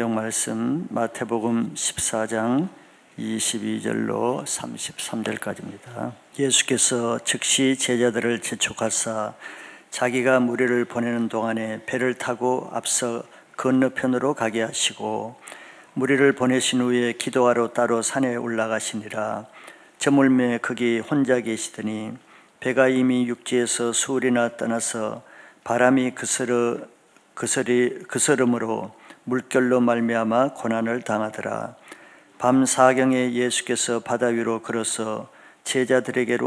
성경 말씀 마태복음 14장 22절로 33절까지입니다. 예수께서 즉시 제자들을 재촉하사 자기가 무리를 보내는 동안에 배를 타고 앞서 건너편으로 가게 하시고 무리를 보내신 후에 기도하러 따로 산에 올라가시니라. 저물매 거기 혼자 계시더니 배가 이미 육지에서 수울이나 떠나서 바람이 그스름으로 물결로 말미암아 고난을 당하더라. 밤 사경에 예수께서 바다 위로 걸어서 제자들에게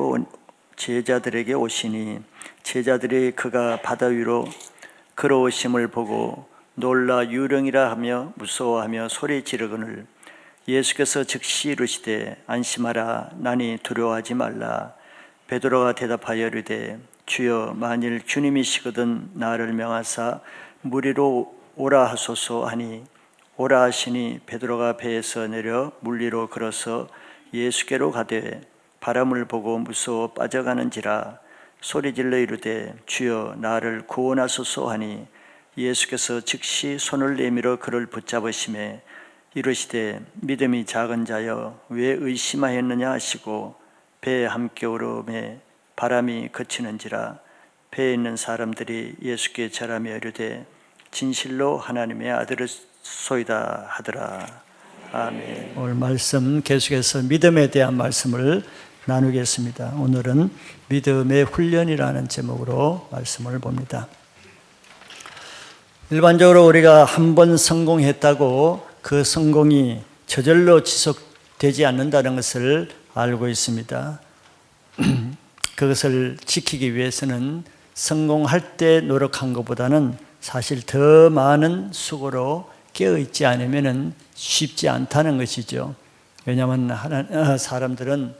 오시니 제자들이 그가 바다 위로 걸어오심을 보고 놀라 유령이라 하며 무서워하며 소리 지르거늘 예수께서 즉시 이르시되 안심하라 나니 두려워하지 말라. 베드로가 대답하여 이르되 주여 만일 주님이시거든 나를 명하사 무리로 오라 하소서 하니 오라 하시니 베드로가 배에서 내려 물리로 걸어서 예수께로 가되 바람을 보고 무서워 빠져가는지라 소리질러 이르되 주여 나를 구원하소서 하니 예수께서 즉시 손을 내밀어 그를 붙잡으시매 이르시되 믿음이 작은 자여 왜 의심하였느냐 하시고 배에 함께 오르매 바람이 그치는지라. 배에 있는 사람들이 예수께 절하며 이르되 진실로 하나님의 아들이소이다 하더라. 아멘. 오늘 말씀 계속해서 믿음에 대한 말씀을 나누겠습니다. 오늘은 믿음의 훈련이라는 제목으로 말씀을 봅니다. 일반적으로 우리가 한 번 성공했다고 그 성공이 저절로 지속되지 않는다는 것을 알고 있습니다. 그것을 지키기 위해서는 성공할 때 노력한 것보다는 사실 더 많은 수고로 깨어있지 않으면 쉽지 않다는 것이죠. 왜냐하면 사람들은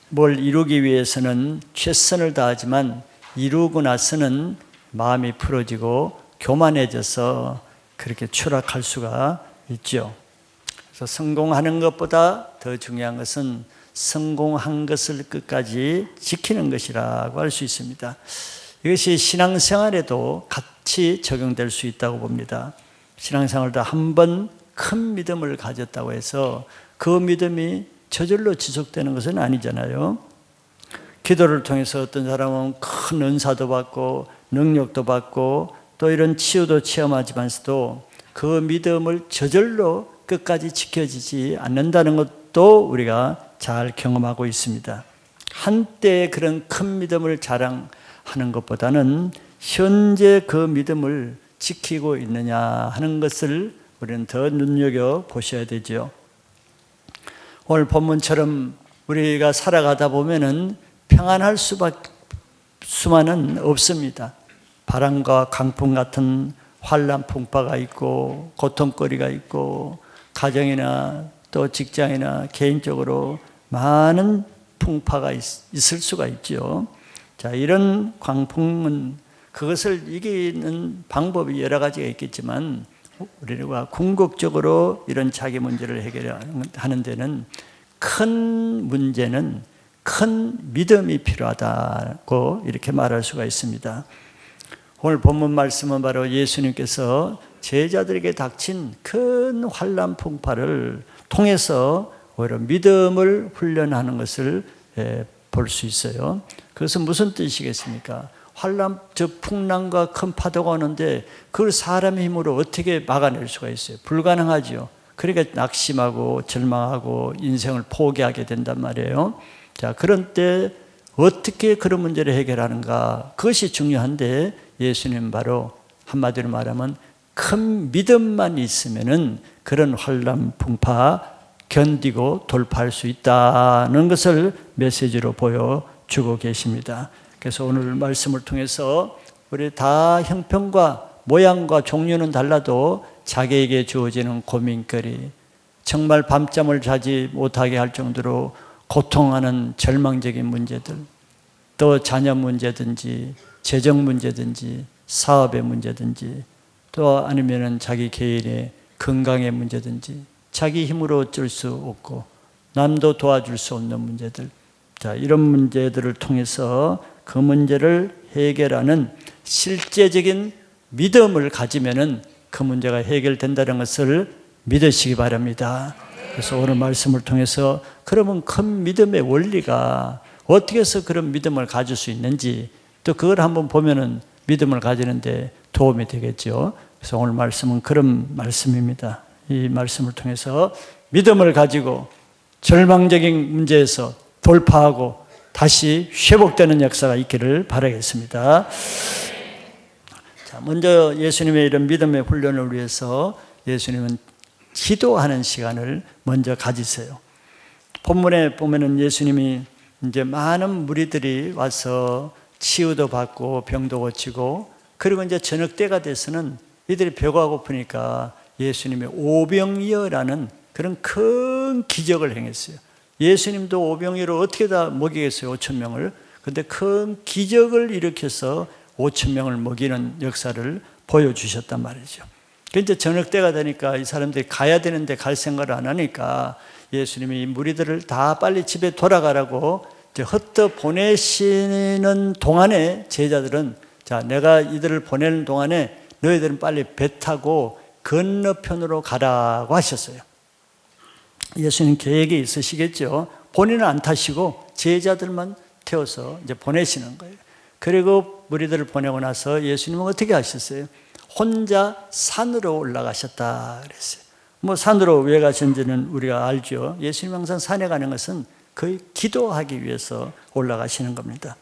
뭘 이루기 위해서는 최선을 다하지만 이루고 나서는 마음이 풀어지고 교만해져서 그렇게 추락할 수가 있죠. 그래서 성공하는 것보다 더 중요한 것은 성공한 것을 끝까지 지키는 것이라고 할 수 있습니다. 이것이 신앙생활에도 같이 적용될 수 있다고 봅니다. 신앙생활도 한 번 큰 믿음을 가졌다고 해서 그 믿음이 저절로 지속되는 것은 아니잖아요. 기도를 통해서 어떤 사람은 큰 은사도 받고 능력도 받고 또 이런 치유도 체험하지만서도 그 믿음을 저절로 끝까지 지켜지지 않는다는 것도 우리가 잘 경험하고 있습니다. 한때의 그런 큰 믿음을 자랑하는 것보다는 현재 그 믿음을 지키고 있느냐 하는 것을 우리는 더 눈여겨보셔야 되죠. 오늘 본문처럼 우리가 살아가다 보면은 평안할 수만은 없습니다. 바람과 강풍 같은 환난 풍파가 있고 고통거리가 있고 가정이나 또 직장이나 개인적으로 많은 풍파가 있을 수가 있죠. 자, 이런 광풍은 그것을 이기는 방법이 여러 가지가 있겠지만 우리가 궁극적으로 이런 자기 문제를 해결하는 데는 큰 문제는 큰 믿음이 필요하다고 이렇게 말할 수가 있습니다. 오늘 본문 말씀은 바로 예수님께서 제자들에게 닥친 큰 환난 풍파를 통해서 오히려 믿음을 훈련하는 것을 볼 수 있어요. 그것은 무슨 뜻이겠습니까? 환난, 즉 풍랑과 큰 파도가 오는데 그걸 사람의 힘으로 어떻게 막아낼 수가 있어요? 불가능하죠. 그러니까 낙심하고 절망하고 인생을 포기하게 된단 말이에요. 자, 그런 때 어떻게 그런 문제를 해결하는가? 그것이 중요한데 예수님 바로 한마디로 말하면 큰 믿음만 있으면은 그런 환난 풍파 견디고 돌파할 수 있다는 것을 메시지로 보여주고 계십니다. 그래서 오늘 말씀을 통해서 우리 다 형편과 모양과 종류는 달라도 자기에게 주어지는 고민거리, 정말 밤잠을 자지 못하게 할 정도로 고통하는 절망적인 문제들, 또 자녀 문제든지 재정 문제든지 사업의 문제든지 또 아니면은 자기 개인의 건강의 문제든지 자기 힘으로 어쩔 수 없고 남도 도와줄 수 없는 문제들, 자, 이런 문제들을 통해서 그 문제를 해결하는 실제적인 믿음을 가지면은 그 문제가 해결된다는 것을 믿으시기 바랍니다. 그래서 오늘 말씀을 통해서 그러면 큰 믿음의 원리가 어떻게 해서 그런 믿음을 가질 수 있는지 또 그걸 한번 보면은 믿음을 가지는데 도움이 되겠죠. 그래서 오늘 말씀은 그런 말씀입니다. 이 말씀을 통해서 믿음을 가지고 절망적인 문제에서 돌파하고 다시 회복되는 역사가 있기를 바라겠습니다. 자, 먼저 예수님의 이런 믿음의 훈련을 위해서 예수님은 기도하는 시간을 먼저 가지세요. 본문에 보면은 예수님이 이제 많은 무리들이 와서 치유도 받고 병도 고치고 그리고 이제 저녁 때가 돼서는 이들이 배가 고프니까 예수님의 오병이어라는 그런 큰 기적을 행했어요. 예수님도 오병이어로 어떻게 다 먹이겠어요, 5,000명을. 근데 큰 기적을 일으켜서 5,000명을 먹이는 역사를 보여주셨단 말이죠. 이제 저녁 때가 되니까 이 사람들이 가야 되는데 갈 생각을 안 하니까 예수님이 이 무리들을 다 빨리 집에 돌아가라고 흩어 보내시는 동안에 제자들은 자, 내가 이들을 보내는 동안에 너희들은 빨리 배 타고 건너편으로 가라고 하셨어요. 예수님 계획이 있으시겠죠. 본인은 안 타시고 제자들만 태워서 이제 보내시는 거예요. 그리고 무리들을 보내고 나서 예수님은 어떻게 하셨어요? 혼자 산으로 올라가셨다 그랬어요. 뭐 산으로 왜 가셨는지는 우리가 알죠. 예수님 항상 산에 가는 것은 거의 기도하기 위해서 올라가시는 겁니다.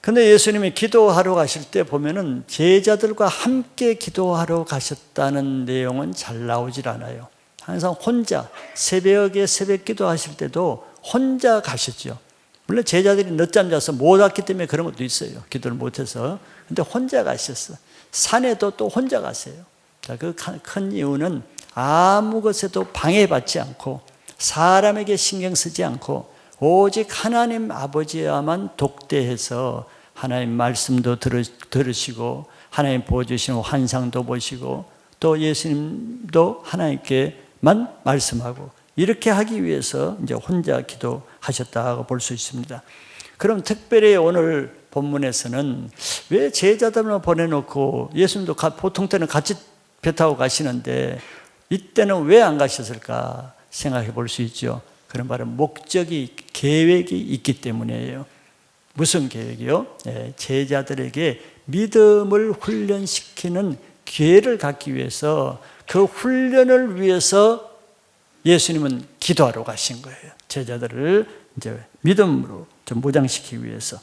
근데 예수님이 기도하러 가실 때 보면은 제자들과 함께 기도하러 가셨다는 내용은 잘 나오질 않아요. 항상 혼자 새벽에 새벽 기도하실 때도 혼자 가셨죠. 물론 제자들이 늦잠 자서 못 왔기 때문에 그런 것도 있어요. 기도를 못해서. 근데 혼자 가셨어. 산에도 또 혼자 가세요. 자, 그 큰 이유는 아무 것에도 방해받지 않고 사람에게 신경 쓰지 않고 오직 하나님 아버지야만 독대해서 하나님 말씀도 들으시고 하나님 보여주시는 환상도 보시고 또 예수님도 하나님께만 말씀하고 이렇게 하기 위해서 이제 혼자 기도하셨다고 볼 수 있습니다. 그럼 특별히 오늘 본문에서는 왜 제자들만 보내놓고 예수님도 보통 때는 같이 배 타고 가시는데 이때는 왜 안 가셨을까 생각해 볼 수 있죠. 그런 바로 목적이 계획이 있기 때문이에요. 무슨 계획이요? 제자들에게 믿음을 훈련시키는 기회를 갖기 위해서 그 훈련을 위해서 예수님은 기도하러 가신 거예요. 제자들을 이제 믿음으로 좀 무장시키기 위해서.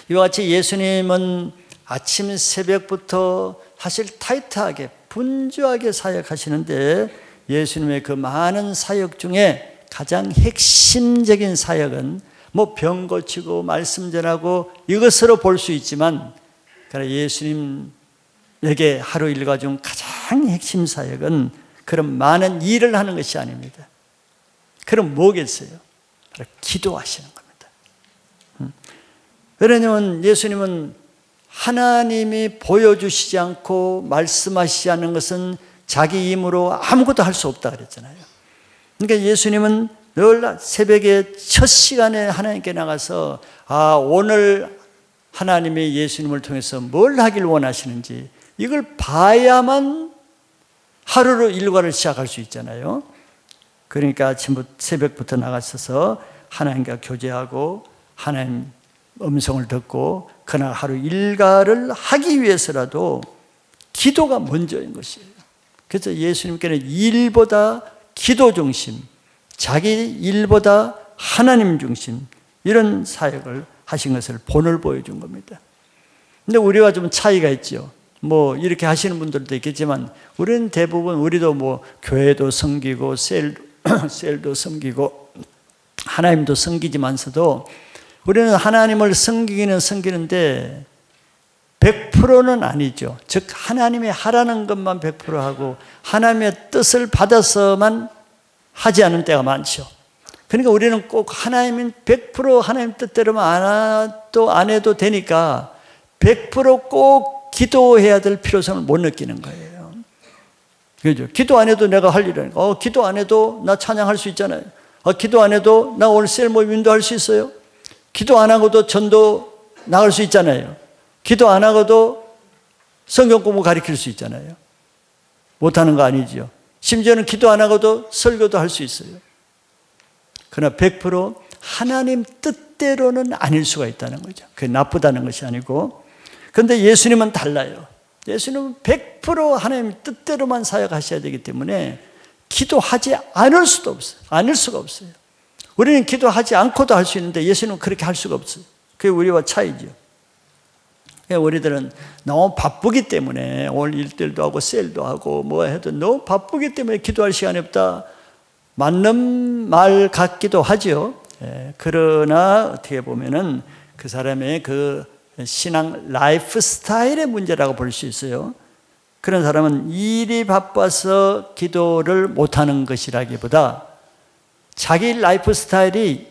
이와 같이 예수님은 아침 새벽부터 사실 타이트하게 분주하게 사역하시는데 예수님의 그 많은 사역 중에 가장 핵심적인 사역은 뭐 병 고치고 말씀 전하고 이것으로 볼 수 있지만 예수님에게 하루 일과 중 가장 핵심 사역은 그런 많은 일을 하는 것이 아닙니다. 그럼 뭐겠어요? 바로 기도하시는 겁니다. 왜냐하면 예수님은 하나님이 보여주시지 않고 말씀하시지 않는 것은 자기 힘으로 아무것도 할 수 없다 그랬잖아요. 그러니까 예수님은 늘 새벽에 첫 시간에 하나님께 나가서 오늘 하나님이 예수님을 통해서 뭘 하길 원하시는지 이걸 봐야만 하루로 일과를 시작할 수 있잖아요. 그러니까 아침부터 새벽부터 나가셔서 하나님과 교제하고 하나님 음성을 듣고 그날 하루 일과를 하기 위해서라도 기도가 먼저인 것이에요. 그래서 예수님께는 일보다 기도 중심, 자기 일보다 하나님 중심 이런 사역을 하신 것을 본을 보여준 겁니다. 근데 우리와 좀 차이가 있죠. 뭐 이렇게 하시는 분들도 있겠지만 우리는 대부분 우리도 뭐 교회도 섬기고 셀도 섬기고 하나님도 섬기지만서도 우리는 하나님을 섬기기는 섬기는데 100%는 아니죠. 즉 하나님이 하라는 것만 100% 하고 하나님의 뜻을 받아서만 하지 않은 때가 많죠. 그러니까 우리는 꼭 하나님은 100% 하나님 뜻대로만 안 해도 되니까 100% 꼭 기도해야 될 필요성을 못 느끼는 거예요. 그죠? 기도 안 해도 내가 할 일이니까. 기도 안 해도 나 찬양할 수 있잖아요. 기도 안 해도 나 오늘 셀 모임 인도할 수 있어요. 기도 안 하고도 전도 나갈 수 있잖아요. 기도 안 하고도 성경 공부 가르칠 수 있잖아요. 못하는 거 아니죠. 심지어는 기도 안 하고도 설교도 할 수 있어요. 그러나 100% 하나님 뜻대로는 아닐 수가 있다는 거죠. 그게 나쁘다는 것이 아니고. 그런데 예수님은 달라요. 예수님은 100% 하나님 뜻대로만 사역하셔야 되기 때문에 기도하지 않을 수도 없어요. 않을 수가 없어요. 우리는 기도하지 않고도 할 수 있는데 예수님은 그렇게 할 수가 없어요. 그게 우리와 차이죠. 우리들은 너무 바쁘기 때문에 오늘 일들도 하고 셀도 하고 뭐 해도 너무 바쁘기 때문에 기도할 시간이 없다. 맞는 말 같기도 하죠. 그러나 어떻게 보면은 그 사람의 그 신앙 라이프 스타일의 문제라고 볼 수 있어요. 그런 사람은 일이 바빠서 기도를 못하는 것이라기보다 자기 라이프 스타일이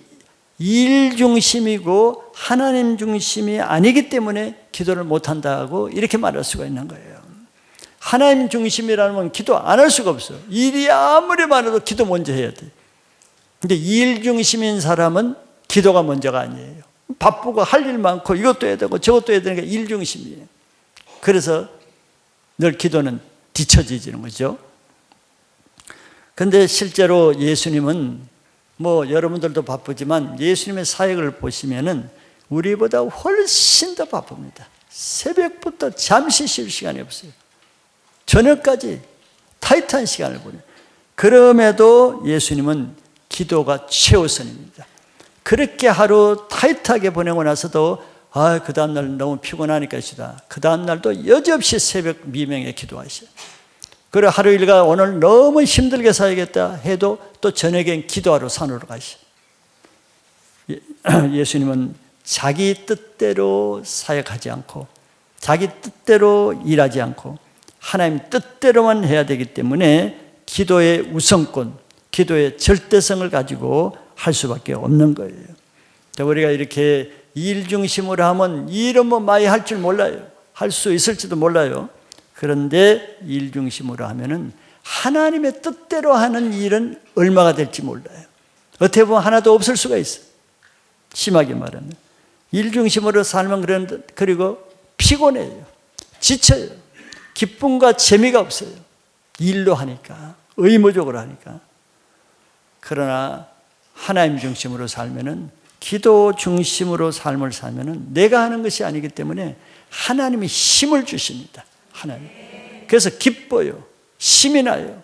일 중심이고 하나님 중심이 아니기 때문에 기도를 못한다고 이렇게 말할 수가 있는 거예요. 하나님 중심이라는 건 기도 안 할 수가 없어요. 일이 아무리 많아도 기도 먼저 해야 돼. 근데 일 중심인 사람은 기도가 먼저가 아니에요. 바쁘고 할 일 많고 이것도 해야 되고 저것도 해야 되는 게 일 중심이에요. 그래서 늘 기도는 뒤처지는 거죠. 그런데 실제로 예수님은 뭐 여러분들도 바쁘지만 예수님의 사역을 보시면은 우리보다 훨씬 더 바쁩니다. 새벽부터 잠시 쉴 시간이 없어요. 저녁까지 타이트한 시간을 보내요. 그럼에도 예수님은 기도가 최우선입니다. 그렇게 하루 타이트하게 보내고 나서도 그 다음날 너무 피곤하니까 시다. 그 다음날도 여지없이 새벽 미명에 기도하셔요. 그리고 하루 일과 오늘 너무 힘들게 살겠다 해도 또 저녁엔 기도하러 산으로 가셔. 예수님은 자기 뜻대로 사역하지 않고 자기 뜻대로 일하지 않고 하나님 뜻대로만 해야 되기 때문에 기도의 우선권, 기도의 절대성을 가지고 할 수밖에 없는 거예요. 우리가 이렇게 일 중심으로 하면 일은 뭐 많이 할 줄 몰라요. 할 수 있을지도 몰라요. 그런데 일 중심으로 하면은 하나님의 뜻대로 하는 일은 얼마가 될지 몰라요. 어떻게 보면 하나도 없을 수가 있어요. 심하게 말하면. 일 중심으로 살면 그리고 피곤해요. 지쳐요. 기쁨과 재미가 없어요. 일로 하니까. 의무적으로 하니까. 그러나 하나님 중심으로 살면은 기도 중심으로 삶을 살면은 내가 하는 것이 아니기 때문에 하나님이 힘을 주십니다. 하나님. 그래서 기뻐요. 힘이 나요.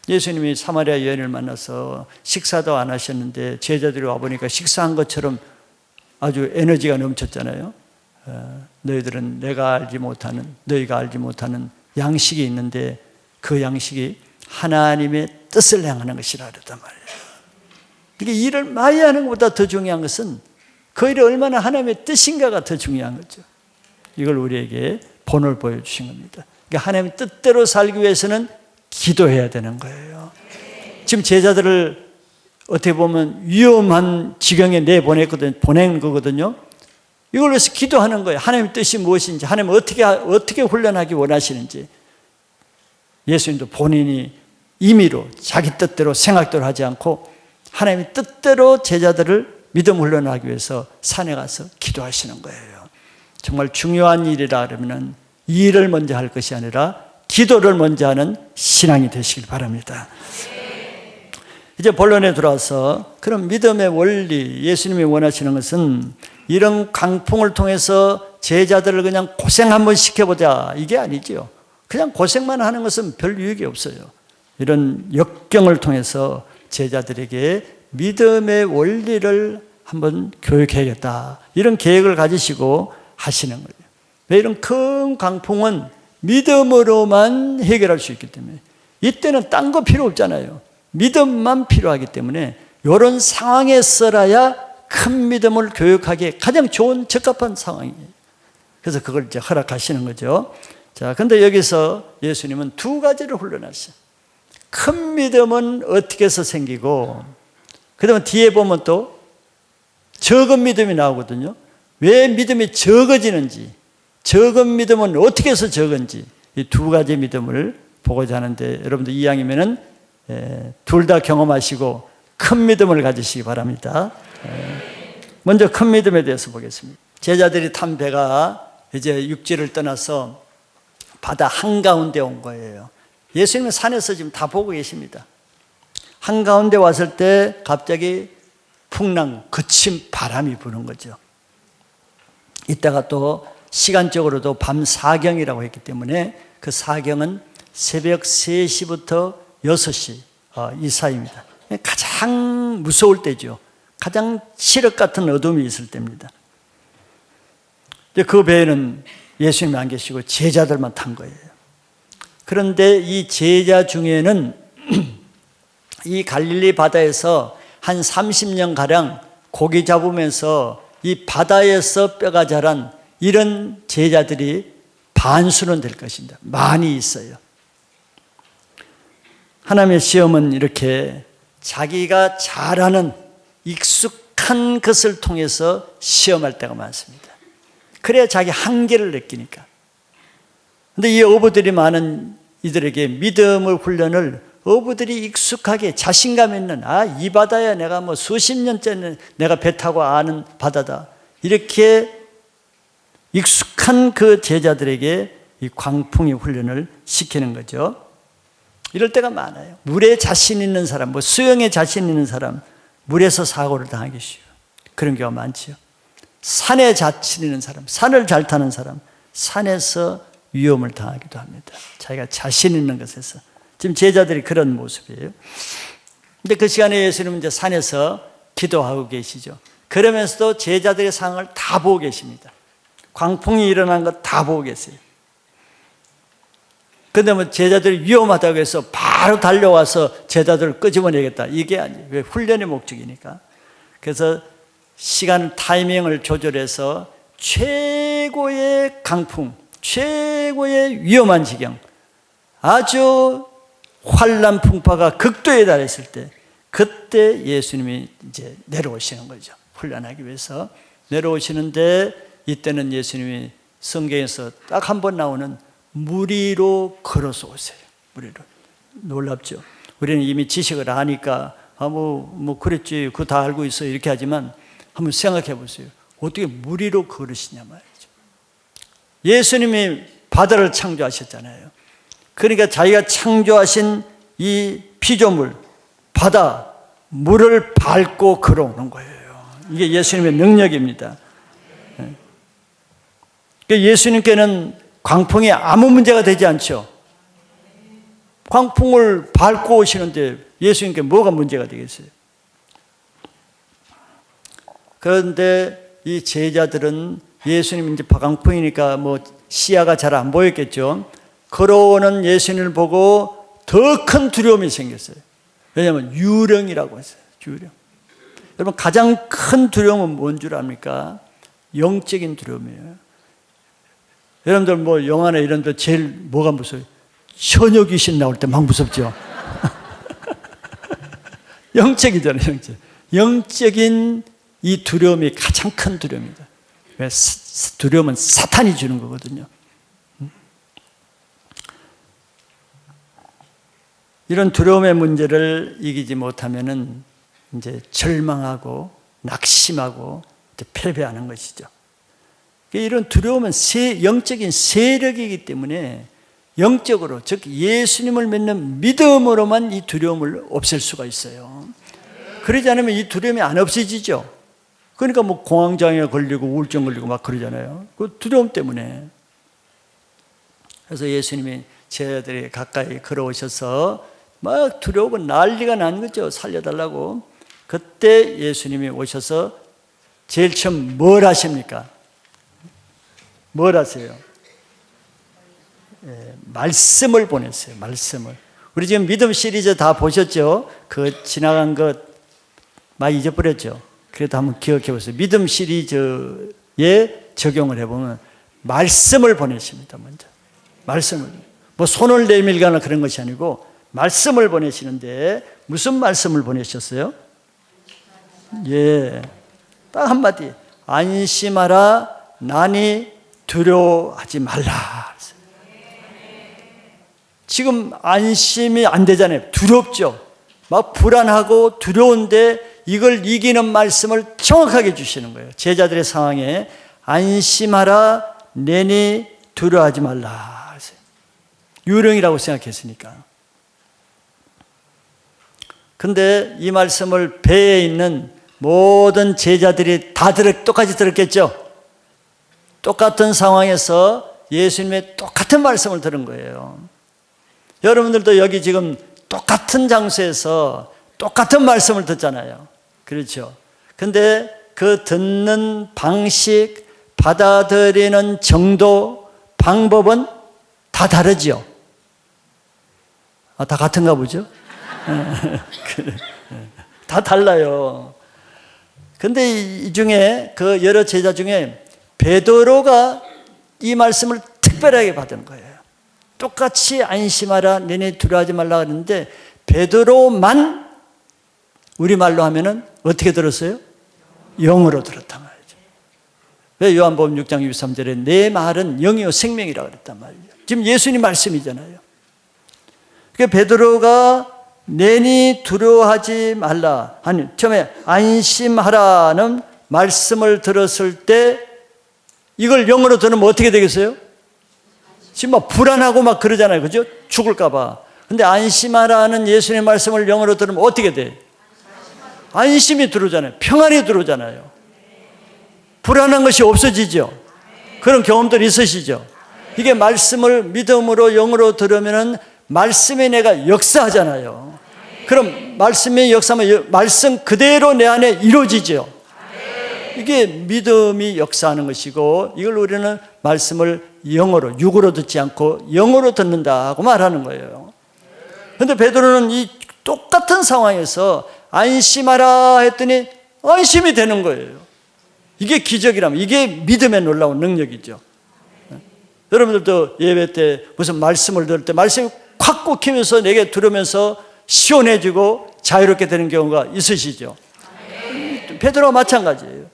예수님이 사마리아 여인을 만나서 식사도 안 하셨는데 제자들이 와보니까 식사한 것처럼 아주 에너지가 넘쳤잖아요. 너희들은 너희가 알지 못하는 양식이 있는데 그 양식이 하나님의 뜻을 행하는 것이라 그랬단 말이에요. 이게 일을 많이 하는 것보다 더 중요한 것은 그 일이 얼마나 하나님의 뜻인가가 더 중요한 거죠. 이걸 우리에게 본을 보여주신 겁니다. 그러니까 하나님의 뜻대로 살기 위해서는 기도해야 되는 거예요. 지금 제자들을 어떻게 보면 위험한 지경에 보낸 거거든요. 이걸 위해서 기도하는 거예요. 하나님의 뜻이 무엇인지, 하나님 어떻게 훈련하기 원하시는지. 예수님도 본인이 임의로 자기 뜻대로 생각대로 하지 않고 하나님의 뜻대로 제자들을 믿음 훈련하기 위해서 산에 가서 기도하시는 거예요. 정말 중요한 일이라 그러면 일을 먼저 할 것이 아니라 기도를 먼저 하는 신앙이 되시길 바랍니다. 이제 본론에 들어와서 그럼 믿음의 원리, 예수님이 원하시는 것은 이런 강풍을 통해서 제자들을 그냥 고생 한번 시켜보자 이게 아니죠. 그냥 고생만 하는 것은 별 유익이 없어요. 이런 역경을 통해서 제자들에게 믿음의 원리를 한번 교육해야겠다 이런 계획을 가지시고 하시는 거예요. 왜 이런 큰 강풍은 믿음으로만 해결할 수 있기 때문에 이때는 딴 거 필요 없잖아요. 믿음만 필요하기 때문에 이런 상황에서라야 큰 믿음을 교육하기에 가장 좋은 적합한 상황이에요. 그래서 그걸 이제 허락하시는 거죠. 자, 근데 여기서 예수님은 두 가지를 훈련하셔요. 큰 믿음은 어떻게 해서 생기고, 그 다음에 뒤에 보면 또 적은 믿음이 나오거든요. 왜 믿음이 적어지는지, 적은 믿음은 어떻게 해서 적은지, 이 두 가지 믿음을 보고자 하는데, 여러분들 이왕이면은 둘 다 경험하시고 큰 믿음을 가지시기 바랍니다. 먼저 큰 믿음에 대해서 보겠습니다. 제자들이 탄 배가 이제 육지를 떠나서 바다 한가운데 온 거예요. 예수님은 산에서 지금 다 보고 계십니다. 한가운데 왔을 때 갑자기 풍랑, 거친 바람이 부는 거죠. 이따가 또 시간적으로도 밤 사경이라고 했기 때문에 그 사경은 새벽 3시부터 6시 이 사이입니다. 가장 무서울 때죠. 가장 칠흑 같은 어둠이 있을 때입니다. 그 배에는 예수님이 안 계시고 제자들만 탄 거예요. 그런데 이 제자 중에는 이 갈릴리 바다에서 한 30년가량 고기 잡으면서 이 바다에서 뼈가 자란 이런 제자들이 반수는 될 것입니다. 많이 있어요. 하나님의 시험은 이렇게 자기가 잘하는 익숙한 것을 통해서 시험할 때가 많습니다. 그래야 자기 한계를 느끼니까. 그런데 이 어부들이 많은 이들에게 믿음의 훈련을 어부들이 익숙하게 자신감 있는 이 바다야 내가 뭐 수십 년째 내가 배 타고 아는 바다다. 이렇게 익숙한 그 제자들에게 이 광풍의 훈련을 시키는 거죠. 이럴 때가 많아요. 물에 자신 있는 사람, 뭐 수영에 자신 있는 사람, 물에서 사고를 당하기 쉬워요. 그런 경우가 많죠. 산에 자신 있는 사람, 산을 잘 타는 사람, 산에서 위험을 당하기도 합니다. 자기가 자신 있는 것에서. 지금 제자들이 그런 모습이에요. 근데 그 시간에 예수님은 이제 산에서 기도하고 계시죠. 그러면서도 제자들의 상황을 다 보고 계십니다. 광풍이 일어난 거 다 보고 계세요. 그런데 뭐 제자들이 위험하다고 해서 바로 달려와서 제자들을 끄집어내겠다. 이게 아니에요. 왜? 훈련의 목적이니까. 그래서 시간 타이밍을 조절해서 최고의 강풍, 최고의 위험한 지경, 아주 환란 풍파가 극도에 달했을 때, 그때 예수님이 이제 내려오시는 거죠. 훈련하기 위해서 내려오시는데, 이때는 예수님이 성경에서 딱 한 번 나오는 물 위로 걸어서 오세요. 물 위로. 놀랍죠. 우리는 이미 지식을 아니까 뭐 그랬지, 그거 다 알고 있어 이렇게 하지만 한번 생각해 보세요. 어떻게 물 위로 걸으시냐 말이죠. 예수님이 바다를 창조하셨잖아요. 그러니까 자기가 창조하신 이 피조물, 바다, 물을 밟고 걸어오는 거예요. 이게 예수님의 능력입니다. 예수님께는 광풍이 아무 문제가 되지 않죠. 광풍을 밟고 오시는데 예수님께 뭐가 문제가 되겠어요? 그런데 이 제자들은 예수님 이제 광풍이니까 뭐 시야가 잘 안 보였겠죠. 걸어오는 예수님을 보고 더 큰 두려움이 생겼어요. 왜냐하면 유령이라고 했어요. 유령. 여러분, 가장 큰 두려움은 뭔 줄 압니까? 영적인 두려움이에요. 여러분들 뭐 영화나 이런 데 제일 뭐가 무서워요? 처녀 귀신 나올 때 막 무섭죠. 영적이잖아요. 영적인 이 두려움이 가장 큰 두려움입니다. 왜? 두려움은 사탄이 주는 거거든요. 이런 두려움의 문제를 이기지 못하면은 이제 절망하고 낙심하고 이제 패배하는 것이죠. 이런 두려움은 영적인 세력이기 때문에 영적으로, 즉 예수님을 믿는 믿음으로만 이 두려움을 없앨 수가 있어요. 그러지 않으면 이 두려움이 안 없어지죠. 그러니까 뭐 공황장애 걸리고 우울증 걸리고 막 그러잖아요. 그 두려움 때문에. 그래서 예수님이 제자들이 가까이 걸어오셔서 막 두려우고 난리가 난 거죠. 살려달라고. 그때 예수님이 오셔서 제일 처음 뭘 하십니까? 뭘 하세요? 말씀을 보냈어요. 말씀을. 우리 지금 믿음 시리즈 다 보셨죠? 그 지나간 것 많이 잊어버렸죠? 그래도 한번 기억해 보세요. 믿음 시리즈에 적용을 해보면 말씀을 보내십니다. 먼저 말씀을. 뭐 손을 내밀거나 그런 것이 아니고 말씀을 보내시는데 무슨 말씀을 보내셨어요? 예, 딱 한마디. 안심하라, 나니 두려워하지 말라. 지금 안심이 안 되잖아요. 두렵죠. 막 불안하고 두려운데 이걸 이기는 말씀을 정확하게 주시는 거예요. 제자들의 상황에 안심하라, 내니 두려워하지 말라. 유령이라고 생각했으니까. 근데 이 말씀을 배에 있는 모든 제자들이 다 똑같이 들었겠죠? 똑같은 상황에서 예수님의 똑같은 말씀을 들은 거예요. 여러분들도 여기 지금 똑같은 장소에서 똑같은 말씀을 듣잖아요. 그렇죠? 근데 그 듣는 방식, 받아들이는 정도, 방법은 다 다르죠? 다 같은가 보죠? 다 달라요. 근데 이 중에 그 여러 제자 중에 베드로가 이 말씀을 특별하게 받은 거예요. 똑같이 안심하라, 너네 두려워하지 말라 그랬는데 베드로만 우리말로 하면은 어떻게 들었어요? 영으로 들었단 말이죠. 왜 요한복음 6장 63절에 내 말은 영이요 생명이라고 그랬단 말이죠. 지금 예수님 말씀이잖아요. 그러니까 베드로가 내니 두려워하지 말라. 아니, 처음에 안심하라는 말씀을 들었을 때 이걸 영어로 들으면 어떻게 되겠어요? 지금 막 불안하고 막 그러잖아요. 그죠? 죽을까봐. 근데 안심하라는 예수님의 말씀을 영어로 들으면 어떻게 돼? 안심이 들어오잖아요. 평안이 들어오잖아요. 불안한 것이 없어지죠? 그런 경험들이 있으시죠? 이게 말씀을 믿음으로 영어로 들으면은 말씀에 내가 역사하잖아요. 그럼 말씀의 역사하면 말씀 그대로 내 안에 이루어지죠. 이게 믿음이 역사하는 것이고 이걸 우리는 말씀을 영어로 육으로 듣지 않고 영어로 듣는다고 말하는 거예요. 그런데 베드로는 이 똑같은 상황에서 안심하라 했더니 안심이 되는 거예요. 이게 기적이라면 이게 믿음의 놀라운 능력이죠. 여러분들도 예배 때 무슨 말씀을 들을 때 말씀이 콱 꽂히면서 내게 들으면서 시원해지고 자유롭게 되는 경우가 있으시죠? 베드로와 마찬가지예요.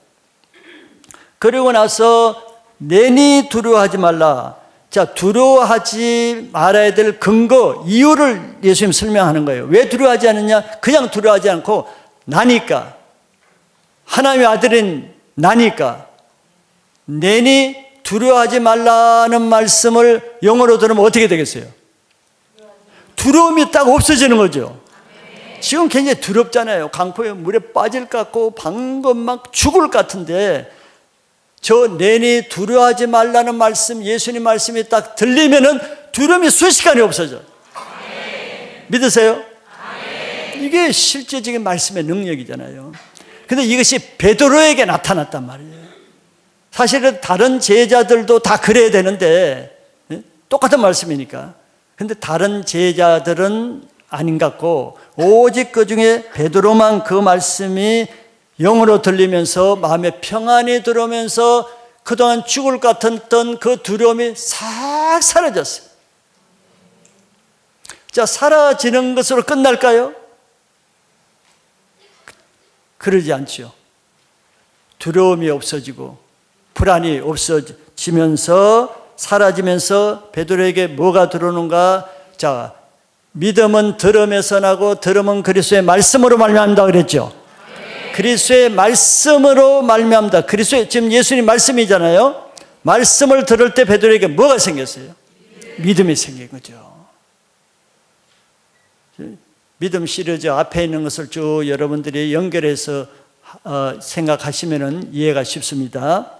그리고 나서 내니 두려워하지 말라. 자, 두려워하지 말아야 될 근거, 이유를 예수님 설명하는 거예요. 왜 두려워하지 않느냐? 그냥 두려워하지 않고 나니까, 하나님의 아들인 나니까, 내니 두려워하지 말라는 말씀을 영어로 들으면 어떻게 되겠어요? 두려움이 딱 없어지는 거죠. 지금 굉장히 두렵잖아요. 강포에 물에 빠질 것 같고 방금 막 죽을 것 같은데 저 내니 두려워하지 말라는 말씀, 예수님 말씀이 딱 들리면은 두려움이 순식간에 없어져. 믿으세요? 이게 실제적인 말씀의 능력이잖아요. 근데 이것이 베드로에게 나타났단 말이에요. 사실은 다른 제자들도 다 그래야 되는데 똑같은 말씀이니까. 근데 다른 제자들은 아닌 것 같고 오직 그 중에 베드로만 그 말씀이 영으로 들리면서 마음에 평안이 들어오면서 그동안 죽을 것 같았던 그 두려움이 싹 사라졌어요. 자, 사라지는 것으로 끝날까요? 그러지 않죠. 두려움이 없어지고 불안이 없어지면서 사라지면서 베드로에게 뭐가 들어오는가? 자, 믿음은 들음에서 나고 들음은 그리스도의 말씀으로 말미암다 그랬죠. 그리스도의 말씀으로 말미암다. 그리스도의 지금 예수님 말씀이잖아요. 말씀을 들을 때 베드로에게 뭐가 생겼어요? 믿음이 생긴 거죠. 믿음 시리즈 앞에 있는 것을 쭉 여러분들이 연결해서 생각하시면 이해가 쉽습니다.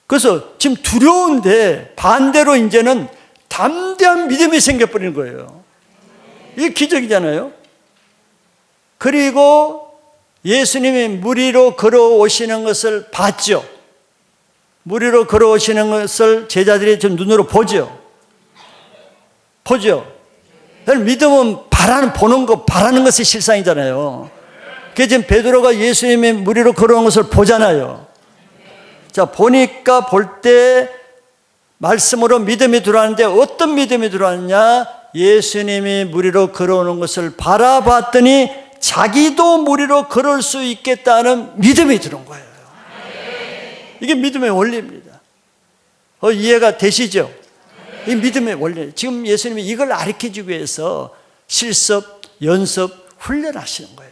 그래서 지금 두려운데 반대로 이제는 담대한 믿음이 생겨버리는 거예요. 이게 기적이잖아요. 그리고 예수님이 물 위로 걸어오시는 것을 봤죠. 물 위로 걸어오시는 것을 제자들이 좀 눈으로 보죠. 믿음은 보는 거, 바라는 것이 실상이잖아요. 그게 지금 베드로가 예수님이 물 위로 걸어온 것을 보잖아요. 자, 보니까 볼 때 말씀으로 믿음이 들어왔는데 어떤 믿음이 들어왔느냐? 예수님이 물 위로 걸어오는 것을 바라봤더니 자기도 물 위로 걸을 수 있겠다는 믿음이 들어온 거예요. 이게 믿음의 원리입니다. 이해가 되시죠? 이 믿음의 원리. 지금 예수님이 이걸 가르쳐주기 위해서 실습, 연습, 훈련하시는 거예요.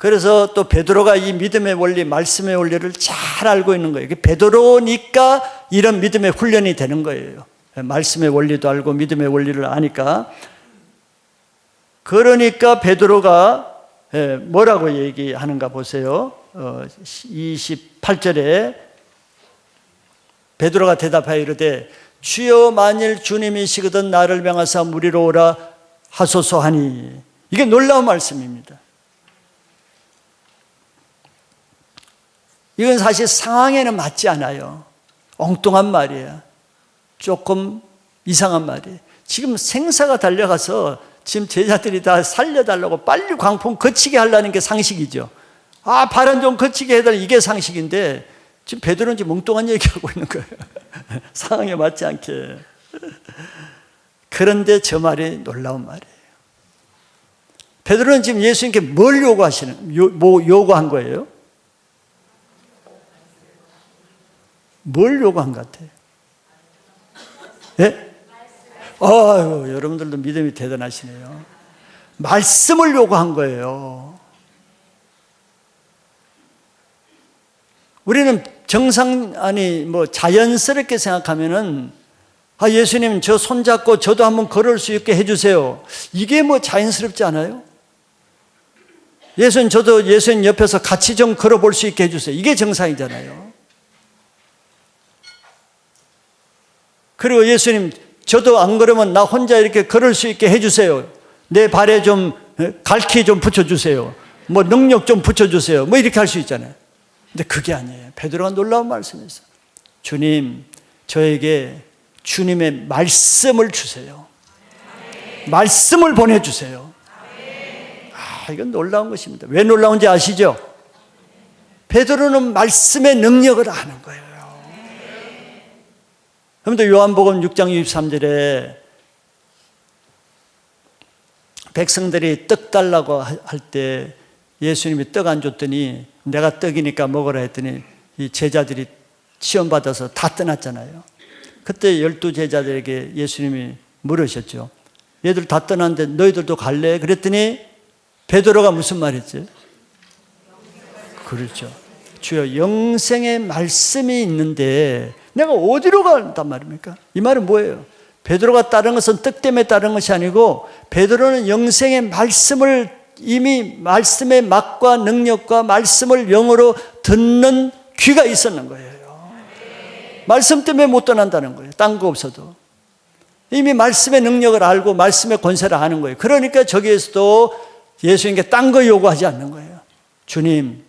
그래서 또 베드로가 이 믿음의 원리, 말씀의 원리를 잘 알고 있는 거예요. 베드로니까 이런 믿음의 훈련이 되는 거예요. 말씀의 원리도 알고 믿음의 원리를 아니까. 그러니까 베드로가 뭐라고 얘기하는가 보세요. 28절에 베드로가 대답하여 이르되 주여 만일 주님이시거든 나를 명하사 무리로 오라 하소서 하니. 이게 놀라운 말씀입니다. 이건 사실 상황에는 맞지 않아요. 엉뚱한 말이에요. 조금 이상한 말이에요. 지금 생사가 달려가서 지금 제자들이 다 살려달라고 빨리 광풍 거치게 하려는 게 상식이죠. 바람 좀 거치게 해달라, 이게 상식인데 지금 베드로는 지금 뭉뚱한 얘기하고 있는 거예요. 상황에 맞지 않게. 그런데 저 말이 놀라운 말이에요. 베드로는 지금 예수님께 뭘 요구한 거예요? 뭘 요구한 것 같아요? 예? 여러분들도 믿음이 대단하시네요. 말씀을 요구한 거예요. 우리는 자연스럽게 생각하면은, 예수님 저 손잡고 저도 한번 걸을 수 있게 해주세요. 이게 자연스럽지 않아요? 저도 예수님 옆에서 같이 좀 걸어볼 수 있게 해주세요. 이게 정상이잖아요. 그리고 예수님 저도 안 걸으면 나 혼자 이렇게 걸을 수 있게 해주세요. 내 발에 좀 갈퀴 좀 붙여주세요. 능력 좀 붙여주세요. 이렇게 할 수 있잖아요. 근데 그게 아니에요. 베드로가 놀라운 말씀이었어요. 주님, 저에게 주님의 말씀을 주세요. 말씀을 보내주세요. 이건 놀라운 것입니다. 왜 놀라운지 아시죠? 베드로는 말씀의 능력을 아는 거예요. 그런데 요한복음 6장 23절에 백성들이 떡 달라고 할 때 예수님이 떡 안 줬더니 내가 떡이니까 먹으라 했더니 이 제자들이 시험받아서 다 떠났잖아요. 그때 12제자들에게 예수님이 물으셨죠. 얘들 다 떠났는데 너희들도 갈래? 그랬더니 베드로가 무슨 말했지? 그렇죠. 주여 영생의 말씀이 있는데 내가 어디로 간단 말입니까? 이 말은 뭐예요? 베드로가 따른 것은 떡 때문에 따른 것이 아니고 베드로는 영생의 말씀을 이미 말씀의 맛과 능력과 말씀을 영으로 듣는 귀가 있었는 거예요. 말씀 때문에 못 떠난다는 거예요. 딴 거 없어도. 이미 말씀의 능력을 알고 말씀의 권세를 아는 거예요. 그러니까 저기에서도 예수님께 딴 거 요구하지 않는 거예요. 주님,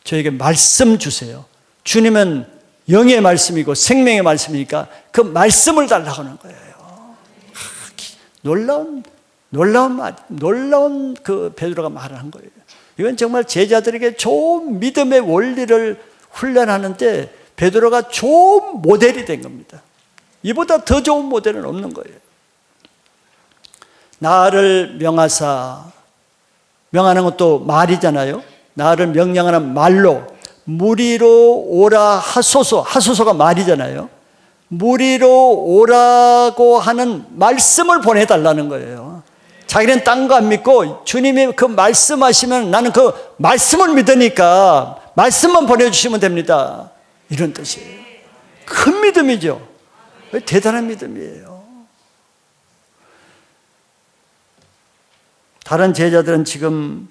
저에게 말씀 주세요. 주님은 영의 말씀이고 생명의 말씀이니까 그 말씀을 달라고 하는 거예요. 놀라운 그 베드로가 말을 한 거예요. 이건 정말 제자들에게 좋은 믿음의 원리를 훈련하는데 베드로가 좋은 모델이 된 겁니다. 이보다 더 좋은 모델은 없는 거예요. 나를 명하사, 명하는 것도 말이잖아요. 나를 명령하는 말로 무리로 오라 하소서, 하소서가 말이잖아요. 무리로 오라고 하는 말씀을 보내달라는 거예요. 자기는 딴 거 안 믿고 주님이 그 말씀하시면 나는 그 말씀을 믿으니까 말씀만 보내주시면 됩니다. 이런 뜻이에요. 큰 믿음이죠. 대단한 믿음이에요. 다른 제자들은 지금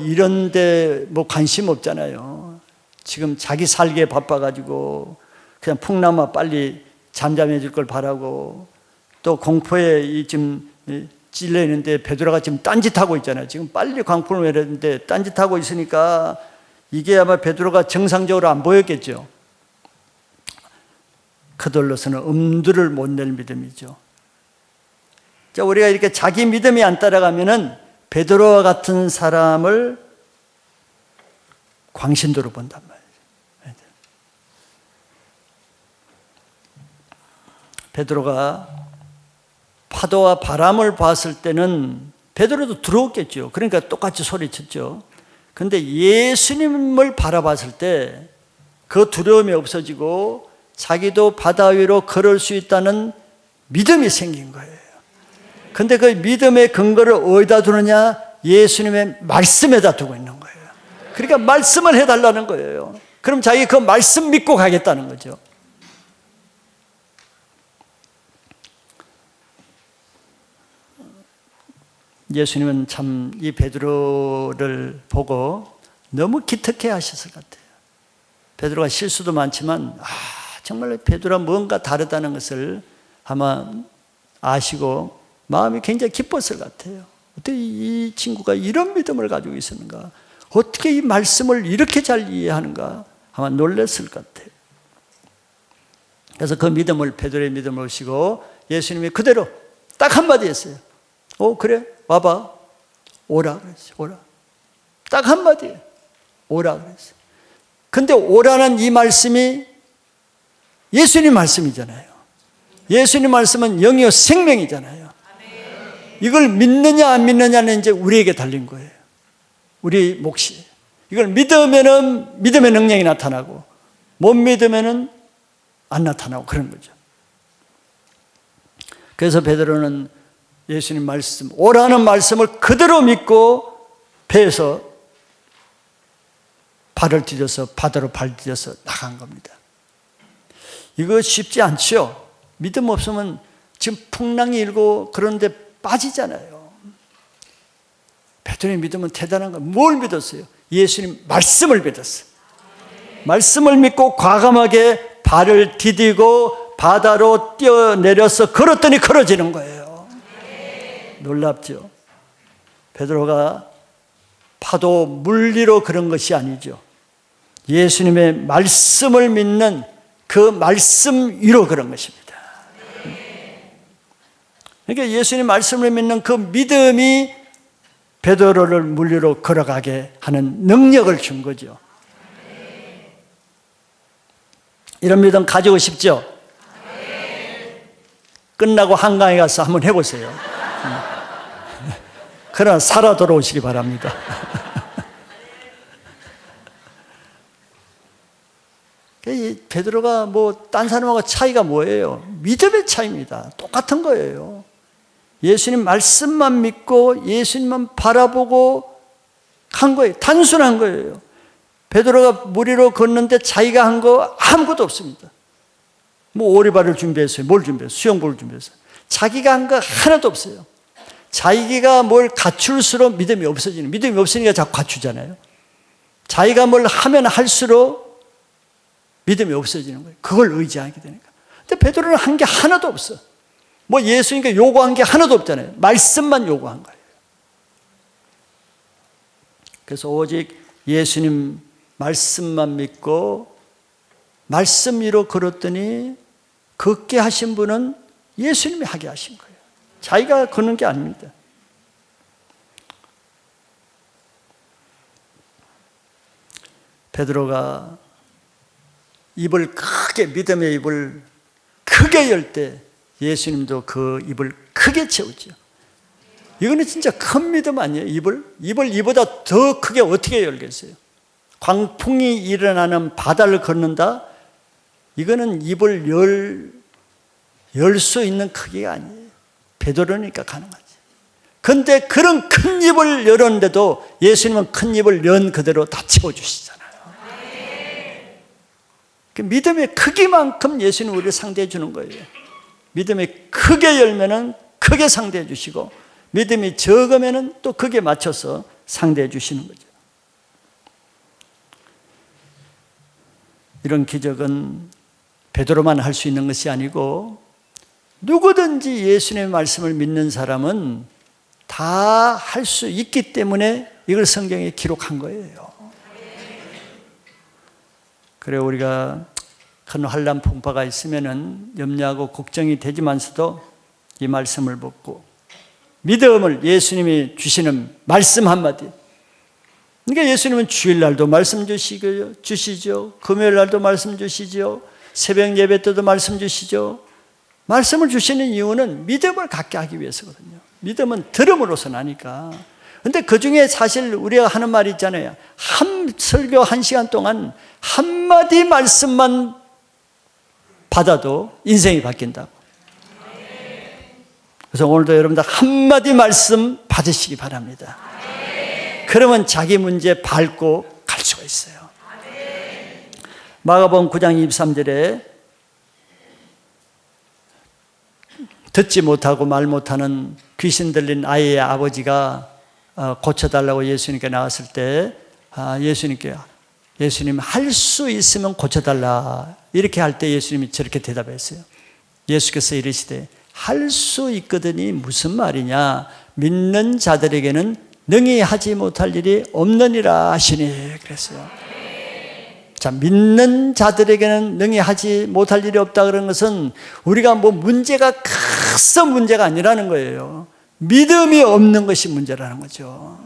이런데 관심 없잖아요. 지금 자기 살기에 바빠가지고 그냥 풍랑만 빨리 잠잠해질 걸 바라고 또 공포에 지금 찔려 있는데 베드로가 지금 딴짓하고 있잖아요. 지금 빨리 광풍을 외렸는데 딴짓하고 있으니까 이게 아마 베드로가 정상적으로 안 보였겠죠. 그들로서는 엄두를 못 낼 믿음이죠. 자, 우리가 이렇게 자기 믿음이 안 따라가면은 베드로와 같은 사람을 광신도로 본단 말이에요. 베드로가 파도와 바람을 봤을 때는 베드로도 두려웠겠죠. 그러니까 똑같이 소리쳤죠. 그런데 예수님을 바라봤을 때 그 두려움이 없어지고 자기도 바다 위로 걸을 수 있다는 믿음이 생긴 거예요. 근데 그 믿음의 근거를 어디다 두느냐? 예수님의 말씀에다 두고 있는 거예요. 그러니까 말씀을 해달라는 거예요. 그럼 자기 그 말씀 믿고 가겠다는 거죠. 예수님은 참 이 베드로를 보고 너무 기특해 하셨을 것 같아요. 베드로가 실수도 많지만 정말 베드로가 뭔가 다르다는 것을 아마 아시고 마음이 굉장히 기뻤을 것 같아요. 어떻게 이 친구가 이런 믿음을 가지고 있었는가? 어떻게 이 말씀을 이렇게 잘 이해하는가? 아마 놀랐을 것 같아요. 그래서 그 믿음을, 베드로의 믿음을 보시고 예수님이 그대로 딱 한마디 했어요. 그래, 와봐. 오라 그랬어요. 오라. 딱 한마디. 오라 그랬어요. 근데 오라는 이 말씀이 예수님 말씀이잖아요. 예수님 말씀은 영이요 생명이잖아요. 이걸 믿느냐 안 믿느냐는 이제 우리에게 달린 거예요. 우리 몫이. 이걸 믿으면은 믿음의 능력이 나타나고 못 믿으면은 안 나타나고 그런 거죠. 그래서 베드로는 예수님 말씀, 오라는 말씀을 그대로 믿고 배에서 발을 디뎌서 바다로 발 디뎌서 나간 겁니다. 이거 쉽지 않죠. 믿음 없으면 지금 풍랑이 일고 그런데 빠지잖아요. 베드로의 믿음은 대단한 거. 뭘 믿었어요? 예수님 말씀을 믿었어요. 말씀을 믿고 과감하게 발을 디디고 바다로 뛰어내려서 걸었더니 걸어지는 거예요. 놀랍죠? 베드로가 파도 물리로 그런 것이 아니죠. 예수님의 말씀을 믿는 그 말씀 위로 그런 것입니다. 그러니까 예수님 말씀을 믿는 그 믿음이 베드로를 물리로 걸어가게 하는 능력을 준 거죠. 이런 믿음 가지고 싶죠? 끝나고 한강에 가서 한번 해보세요. 그러나 살아 돌아오시기 바랍니다. 베드로가 딴 사람하고 차이가 뭐예요? 믿음의 차이입니다. 똑같은 거예요. 예수님 말씀만 믿고 예수님만 바라보고 한 거예요. 단순한 거예요. 베드로가 물 위로 걷는데 자기가 한 거 아무것도 없습니다. 오리발을 준비했어요. 뭘 준비했어요? 수영복을 준비했어요. 자기가 한 거 하나도 없어요. 자기가 뭘 갖출수록 믿음이 없어지는, 믿음이 없으니까 자꾸 갖추잖아요. 자기가 뭘 하면 할수록 믿음이 없어지는 거예요. 그걸 의지하게 되니까. 근데 베드로는 한 게 하나도 없어. 예수님께 요구한 게 하나도 없잖아요. 말씀만 요구한 거예요. 그래서 오직 예수님 말씀만 믿고 말씀 위로 걸었더니 걷게 하신 분은 예수님이 하게 하신 거예요. 자기가 걷는 게 아닙니다. 베드로가 입을 크게, 믿음의 입을 크게 열 때 예수님도 그 입을 크게 채우죠. 이거는 진짜 큰 믿음 아니에요? 입을 이보다 더 크게 어떻게 열겠어요? 광풍이 일어나는 바다를 걷는다? 이거는 입을 열 수 있는 크기가 아니에요. 베드로니까 가능하지. 그런데 그런 큰 입을 열었는데도 예수님은 큰 입을 연 그대로 다 채워주시잖아요. 그 믿음의 크기만큼 예수님 우리를 상대해 주는 거예요. 믿음이 크게 열면은 크게 상대해 주시고, 믿음이 적으면은 또 크게 맞춰서 상대해 주시는 거죠. 이런 기적은 베드로만 할 수 있는 것이 아니고 누구든지 예수님의 말씀을 믿는 사람은 다 할 수 있기 때문에 이걸 성경에 기록한 거예요. 그래 우리가 큰 환난 풍파가 있으면은 염려하고 걱정이 되지만서도 이 말씀을 듣고 믿음을, 예수님이 주시는 말씀 한마디. 그러니까 예수님은 주일날도 말씀 주시죠. 금요일날도 말씀 주시죠. 새벽 예배 때도 말씀 주시죠. 말씀을 주시는 이유는 믿음을 갖게 하기 위해서거든요. 믿음은 들음으로서 나니까. 근데 그 중에 사실 우리가 하는 말이 있잖아요. 한 설교 1시간 동안 한마디 말씀만 받아도 인생이 바뀐다고. 그래서 오늘도 여러분들 한마디 말씀 받으시기 바랍니다. 그러면 자기 문제 밟고 갈 수가 있어요. 마가복음 9장 23절에 듣지 못하고 말 못하는 귀신 들린 아이의 아버지가 고쳐달라고 예수님께 나왔을 때 예수님 할 수 있으면 고쳐달라 이렇게 할 때 예수님이 저렇게 대답했어요. 예수께서 이르시되 할 수 있거든이 무슨 말이냐, 믿는 자들에게는 능히 하지 못할 일이 없느니라 하시니 그랬어요. 자, 믿는 자들에게는 능히 하지 못할 일이 없다 그런 것은 우리가 뭐 문제가 커서 문제가 아니라는 거예요. 믿음이 없는 것이 문제라는 거죠.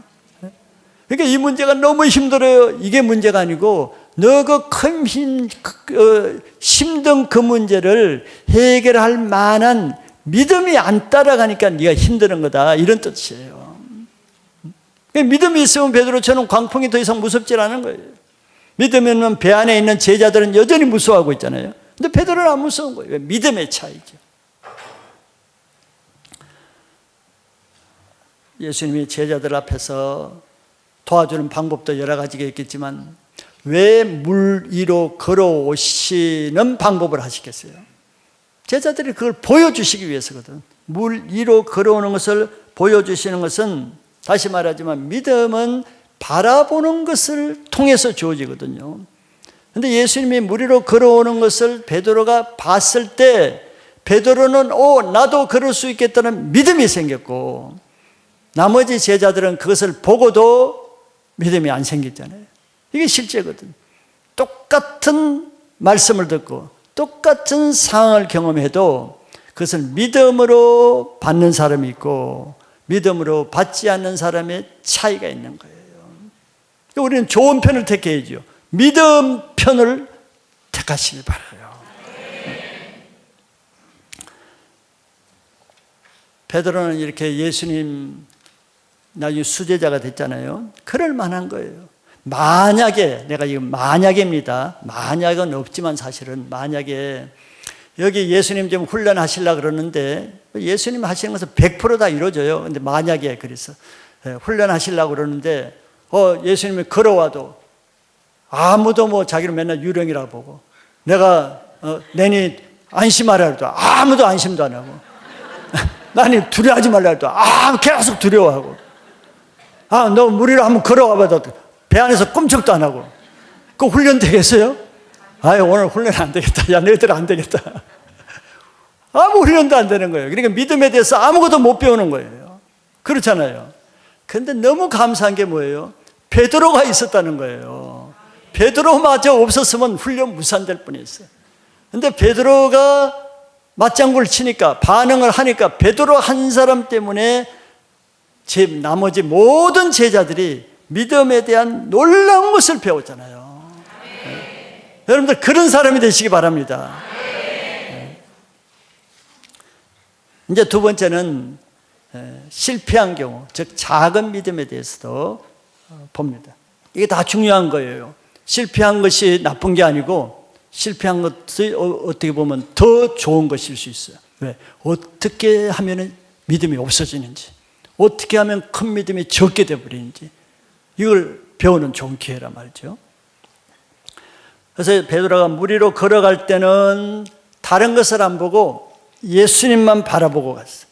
그러니까 이 문제가 너무 힘들어요. 이게 문제가 아니고 너 그 힘든 그 문제를 해결할 만한 믿음이 안 따라가니까 네가 힘드는 거다 이런 뜻이에요. 믿음이 있으면 베드로처럼 광풍이 더 이상 무섭지 않은 거예요. 믿음이 없는 배 안에 있는 제자들은 여전히 무서워하고 있잖아요. 근데 베드로는 안 무서운 거예요. 믿음의 차이죠. 예수님이 제자들 앞에서 도와주는 방법도 여러 가지가 있겠지만 왜 물 위로 걸어오시는 방법을 하시겠어요? 제자들이 그걸 보여주시기 위해서거든. 물 위로 걸어오는 것을 보여주시는 것은 다시 말하지만 믿음은 바라보는 것을 통해서 주어지거든요. 그런데 예수님이 물 위로 걸어오는 것을 베드로가 봤을 때 베드로는 나도 그럴 수 있겠다는 믿음이 생겼고 나머지 제자들은 그것을 보고도 믿음이 안 생겼잖아요. 이게 실제거든. 똑같은 말씀을 듣고 똑같은 상황을 경험해도 그것을 믿음으로 받는 사람이 있고 믿음으로 받지 않는 사람의 차이가 있는 거예요. 우리는 좋은 편을 택해야죠. 믿음 편을 택하시길 바라요. 베드로는 이렇게 예수님 나중에 수제자가 됐잖아요. 그럴 만한 거예요. 만약에, 내가 이거 만약입니다. 만약은 없지만 사실은 만약에 여기 예수님 좀 훈련하시려고 그러는데 예수님 하시는 것은 100% 다 이루어져요. 근데 만약에 그래서 훈련하시려고 그러는데 예수님이 걸어와도 아무도 뭐 자기를 맨날 유령이라고 보고 내가 내니 안심하라 해도 아무도 안심도 안 하고 나니 두려워하지 말라 해도 계속 두려워하고 너 무리로 한번 걸어와봐도 배 안에서 꼼짝도 안 하고 그 훈련 되겠어요? 오늘 훈련 안 되겠다. 야, 너희들 안 되겠다. 아무 훈련도 안 되는 거예요. 그러니까 믿음에 대해서 아무것도 못 배우는 거예요. 그렇잖아요. 그런데 너무 감사한 게 뭐예요? 베드로가 있었다는 거예요. 베드로마저 없었으면 훈련 무산될 뻔했어요. 그런데 베드로가 맞장구를 치니까 반응을 하니까 베드로 한 사람 때문에 나머지 모든 제자들이 믿음에 대한 놀라운 것을 배웠잖아요. 네. 여러분들 그런 사람이 되시기 바랍니다. 네. 이제 두 번째는 실패한 경우, 즉 작은 믿음에 대해서도 봅니다. 이게 다 중요한 거예요. 실패한 것이 나쁜 게 아니고 실패한 것이 어떻게 보면 더 좋은 것일 수 있어요. 왜? 어떻게 하면 믿음이 없어지는지, 어떻게 하면 큰 믿음이 적게 되어버리는지 이걸 배우는 좋은 기회란 말이죠. 그래서 베드로가 물 위로 걸어갈 때는 다른 것을 안 보고 예수님만 바라보고 갔어요.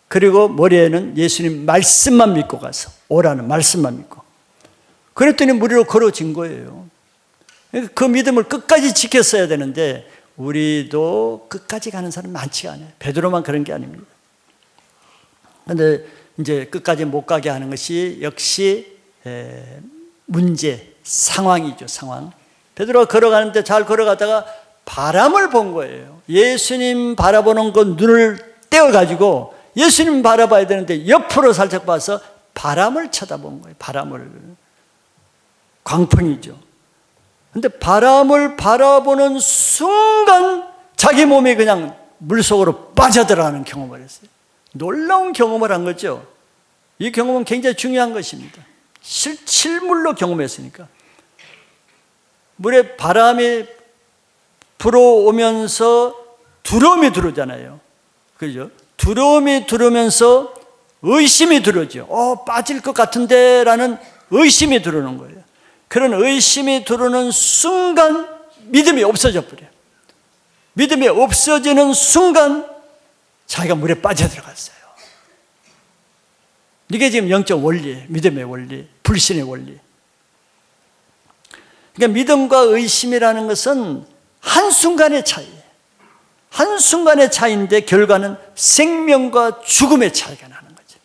그리고 머리에는 예수님 말씀만 믿고 가서 오라는 말씀만 믿고 그랬더니 물 위로 걸어진 거예요. 그 믿음을 끝까지 지켰어야 되는데 우리도 끝까지 가는 사람 많지가 않아요. 베드로만 그런 게 아닙니다. 그런데 이제 끝까지 못 가게 하는 것이 역시 문제, 상황이죠. 상황. 베드로가 걸어가는데 잘 걸어가다가 바람을 본 거예요. 예수님 바라보는 그 눈을 떼어가지고 예수님 바라봐야 되는데 옆으로 살짝 봐서 바람을 쳐다본 거예요. 바람을. 광풍이죠. 근데 바람을 바라보는 순간 자기 몸이 그냥 물속으로 빠져들어가는 경험을 했어요. 놀라운 경험을 한 거죠. 이 경험은 굉장히 중요한 것입니다. 실물로 경험했으니까. 물에 바람이 불어오면서 두려움이 들어오잖아요. 그죠? 두려움이 들어오면서 의심이 들어오죠. 빠질 것 같은데 라는 의심이 들어오는 거예요. 그런 의심이 들어오는 순간 믿음이 없어져 버려요. 믿음이 없어지는 순간 자기가 물에 빠져들어갔어요. 이게 지금 영적 원리예요. 믿음의 원리, 불신의 원리. 그러니까 믿음과 의심이라는 것은 한순간의 차이예요. 한순간의 차이인데 결과는 생명과 죽음의 차이가 나는 거죠.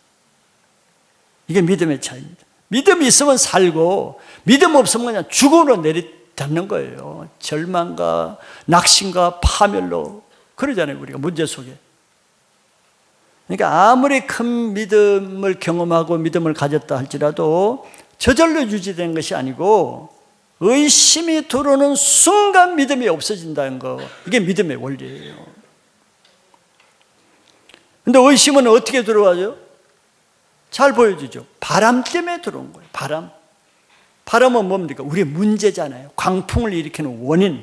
이게 믿음의 차이입니다. 믿음이 있으면 살고 믿음 없으면 그냥 죽음으로 내리닫는 거예요. 절망과 낙심과 파멸로 그러잖아요. 우리가 문제 속에. 그러니까 아무리 큰 믿음을 경험하고 믿음을 가졌다 할지라도 저절로 유지되는 것이 아니고 의심이 들어오는 순간 믿음이 없어진다는 거, 이게 믿음의 원리예요. 근데 의심은 어떻게 들어와죠? 잘 보여주죠. 바람 때문에 들어온 거예요. 바람은 뭡니까? 우리의 문제잖아요. 광풍을 일으키는 원인,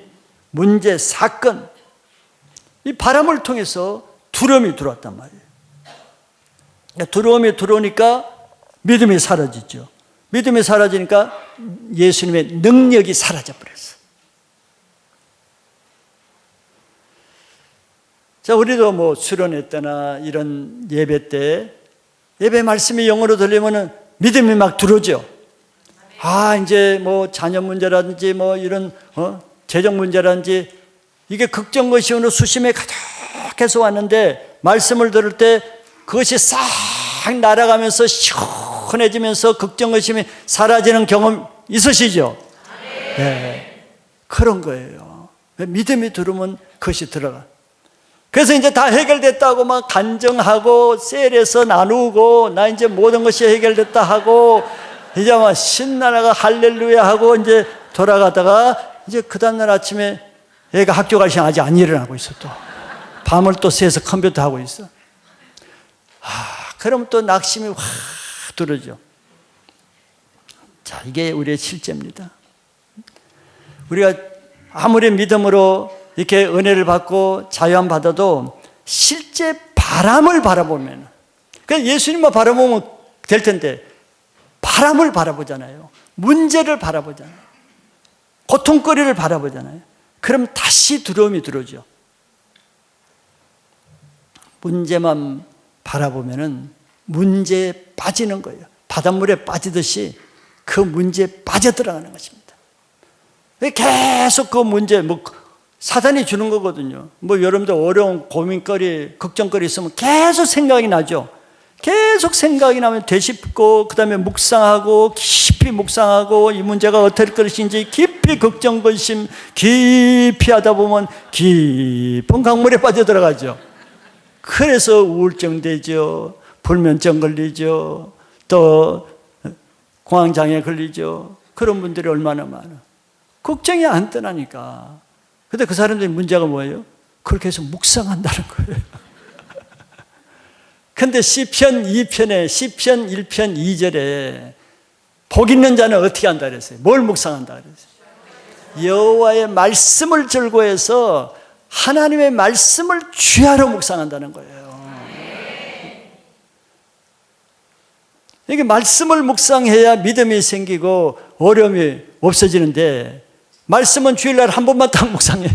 문제, 사건. 이 바람을 통해서 두려움이 들어왔단 말이에요. 두려움이 들어오니까 믿음이 사라지죠. 믿음이 사라지니까 예수님의 능력이 사라져버렸어요. 자, 우리도 뭐 수련회 때나 이런 예배 때 예배 말씀이 영어로 들리면은 믿음이 막 들어오죠. 아, 이제 뭐 자녀 문제라든지 뭐 이런 재정 문제라든지 이게 걱정거시으로 수심에 가득해서 왔는데 말씀을 들을 때 그것이 싹 날아가면서 시원해지면서 걱정거심이 사라지는 경험 있으시죠? 네, 그런 거예요. 믿음이 들으면 그것이 들어가. 그래서 이제 다 해결됐다고 막 간증하고 셀에서 나누고 나 이제 모든 것이 해결됐다 하고 이제 막 신나라가 할렐루야 하고 이제 돌아가다가 이제 그 다음날 아침에 애가 학교 갈 시간 아직 안 일어나고 있어. 또 밤을 또 새서 컴퓨터 하고 있어. 그럼 또 낙심이 확 들어오죠. 자, 이게 우리의 실제입니다. 우리가 아무리 믿음으로 이렇게 은혜를 받고 자유함 받아도 실제 바람을 바라보면, 그냥 예수님만 바라보면 될 텐데 바람을 바라보잖아요. 문제를 바라보잖아요. 고통거리를 바라보잖아요. 그럼 다시 두려움이 들어오죠. 문제만 바라보면은 문제에 빠지는 거예요. 바닷물에 빠지듯이 그 문제에 빠져들어가는 것입니다. 계속 그 문제, 사단이 주는 거거든요. 여러분들 어려운 고민거리, 걱정거리 있으면 계속 생각이 나죠. 계속 생각이 나면 되짚고, 그 다음에 묵상하고, 깊이 묵상하고, 이 문제가 어떨 것인지 깊이 걱정건심, 깊이 하다 보면 깊은 강물에 빠져들어가죠. 그래서 우울증 되죠. 불면증 걸리죠. 또 공황장애 걸리죠. 그런 분들이 얼마나 많아. 걱정이 안 떠나니까. 근데 그 사람들의 문제가 뭐예요? 그렇게 해서 묵상한다는 거예요. 근데 시편 2편에, 시편 1편 2절에 복 있는 자는 어떻게 한다 그랬어요? 뭘 묵상한다 그랬어요? 여호와의 말씀을 즐거워해서 하나님의 말씀을 주야로 묵상한다는 거예요. 이게 말씀을 묵상해야 믿음이 생기고 어려움이 없어지는데, 말씀은 주일날 한 번만 딱 묵상해.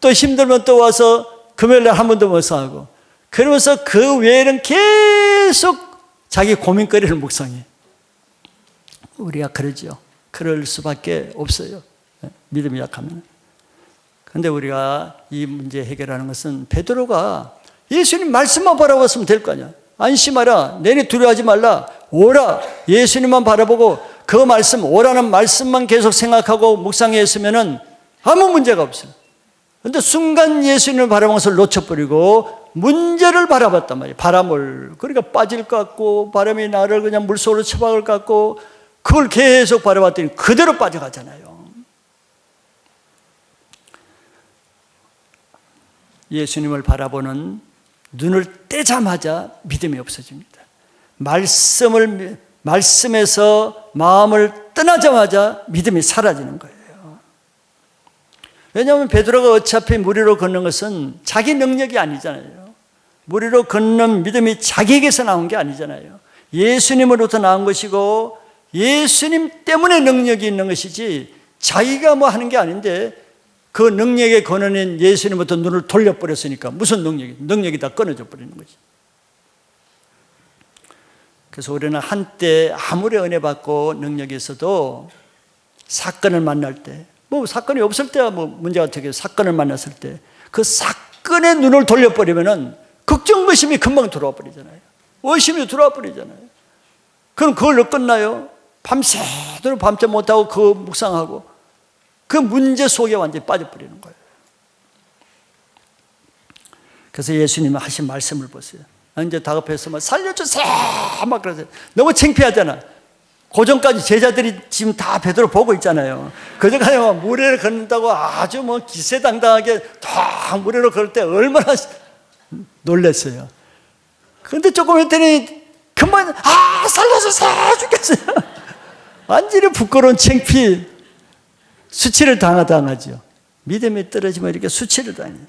또 힘들면 또 와서 금요일날 한 번 더 묵상하고, 그러면서 그 외에는 계속 자기 고민거리를 묵상해. 우리가 그러죠. 그럴 수밖에 없어요. 믿음이 약하면. 그런데 우리가 이 문제 해결하는 것은, 베드로가 예수님 말씀만 바라봤으면 될 거 아니야. 안심하라, 내니 두려워하지 말라, 오라, 예수님만 바라보고 그 말씀, 오라는 말씀만 계속 생각하고 묵상했으면 아무 문제가 없어요. 그런데 순간 예수님을 바라본 것을 놓쳐버리고 문제를 바라봤단 말이에요. 바람을. 그러니까 빠질 것 같고, 바람이 나를 그냥 물속으로 쳐박을 것 같고, 그걸 계속 바라봤더니 그대로 빠져가잖아요. 예수님을 바라보는 눈을 떼자마자 믿음이 없어집니다. 말씀에서 마음을 떠나자마자 믿음이 사라지는 거예요. 왜냐하면 베드로가 어차피 물 위로 걷는 것은 자기 능력이 아니잖아요. 물 위로 걷는 믿음이 자기에게서 나온 게 아니잖아요. 예수님으로부터 나온 것이고 예수님 때문에 능력이 있는 것이지 자기가 뭐 하는 게 아닌데 그 능력의 근원인 예수님부터 눈을 돌려버렸으니까 무슨 능력이 다 끊어져 버리는 거지. 그래서 우리는 한때 아무리 은혜 받고 능력이 있어도 사건을 만날 때, 뭐 사건이 없을 때야 뭐 문제가 되게 사건을 만났을 때 그 사건의 눈을 돌려버리면은 걱정의심이 금방 들어와 버리잖아요. 의심이 들어와 버리잖아요. 그럼 그걸로 끝나요? 밤새도록 밤잠 못하고 그 묵상하고 그 문제 속에 완전히 빠져버리는 거예요. 그래서 예수님이 하신 말씀을 보세요. 이제 다급해서 막 살려주세요 막 그러세요. 너무 창피하잖아. 고전까지 제자들이 지금 다 베드로 보고 있잖아요. 그전까지 막 무례를 걷는다고 아주 뭐 기세당당하게 다 무례로 걸을 때 얼마나 놀랐어요. 그런데 조금 했더니 금방 살려주세요 죽겠어요. 완전히 부끄러운 창피, 수치를 당하죠. 믿음이 떨어지면 이렇게 수치를 당해요.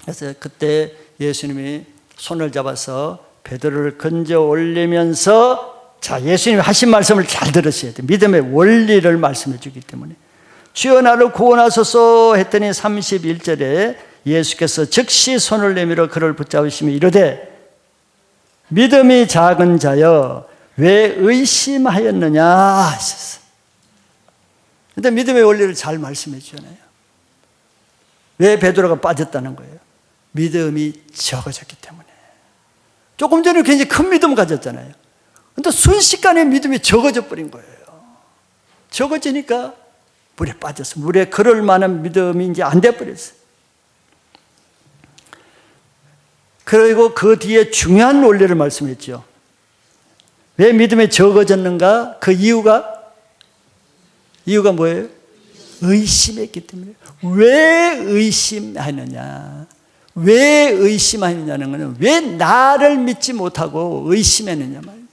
그래서 그때 예수님이 손을 잡아서 베드로를 건져 올리면서, 자, 예수님이 하신 말씀을 잘 들으셔야 돼요. 믿음의 원리를 말씀해 주기 때문에. 주여 나를 구원하소서 했더니 31절에 예수께서 즉시 손을 내밀어 그를 붙잡으시며 이르되 믿음이 작은 자여 왜 의심하였느냐 하셨어요. 근데 믿음의 원리를 잘 말씀해 주잖아요. 왜 베드로가 빠졌다는 거예요? 믿음이 적어졌기 때문에. 조금 전에 굉장히 큰 믿음 가졌잖아요. 근데 순식간에 믿음이 적어져 버린 거예요. 적어지니까 물에 빠졌어요. 물에 걸을 만한 믿음이 이제 안 돼 버렸어요. 그리고 그 뒤에 중요한 원리를 말씀했죠. 왜 믿음이 적어졌는가? 그 이유가 뭐예요? 의심했기 때문에. 왜 의심하느냐? 왜 의심하느냐는 것은 왜 나를 믿지 못하고 의심했느냐 말이에요.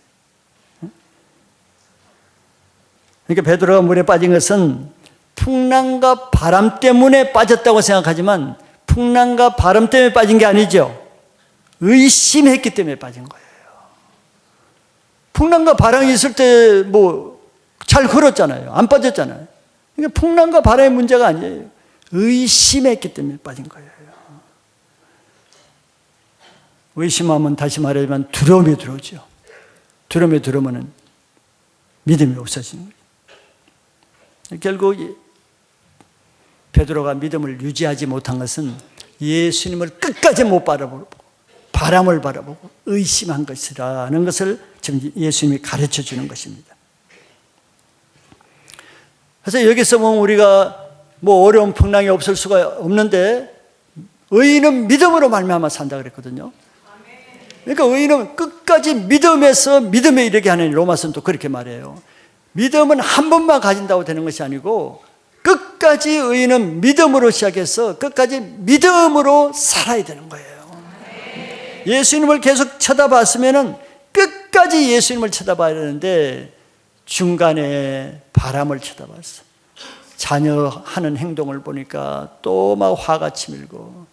그러니까 베드로가 물에 빠진 것은 풍랑과 바람 때문에 빠졌다고 생각하지만 풍랑과 바람 때문에 빠진 게 아니죠. 의심했기 때문에 빠진 거예요. 풍랑과 바람이 있을 때 뭐 잘 걸었잖아요. 안 빠졌잖아요. 그러니까 풍랑과 바람의 문제가 아니에요. 의심했기 때문에 빠진 거예요. 의심하면 다시 말하지만 두려움이 들어오죠. 두려움이 들어오면 믿음이 없어지는 거예요. 결국 베드로가 믿음을 유지하지 못한 것은 예수님을 끝까지 못 바라보고 바람을 바라보고 의심한 것이라는 것을 지금 예수님이 가르쳐 주는 것입니다. 그래서 여기서 보면 우리가 뭐 어려운 풍랑이 없을 수가 없는데 의인은 믿음으로 말미암아 산다 그랬거든요. 그러니까 의인은 끝까지 믿음에서 믿음에 이르게 하는, 로마서는 또 그렇게 말해요. 믿음은 한 번만 가진다고 되는 것이 아니고 끝까지 의인은 믿음으로 시작해서 끝까지 믿음으로 살아야 되는 거예요. 예수님을 계속 쳐다봤으면 끝까지 예수님을 쳐다봐야 되는데 중간에 바람을 쳐다봤어. 자녀 하는 행동을 보니까 또 막 화가 치밀고,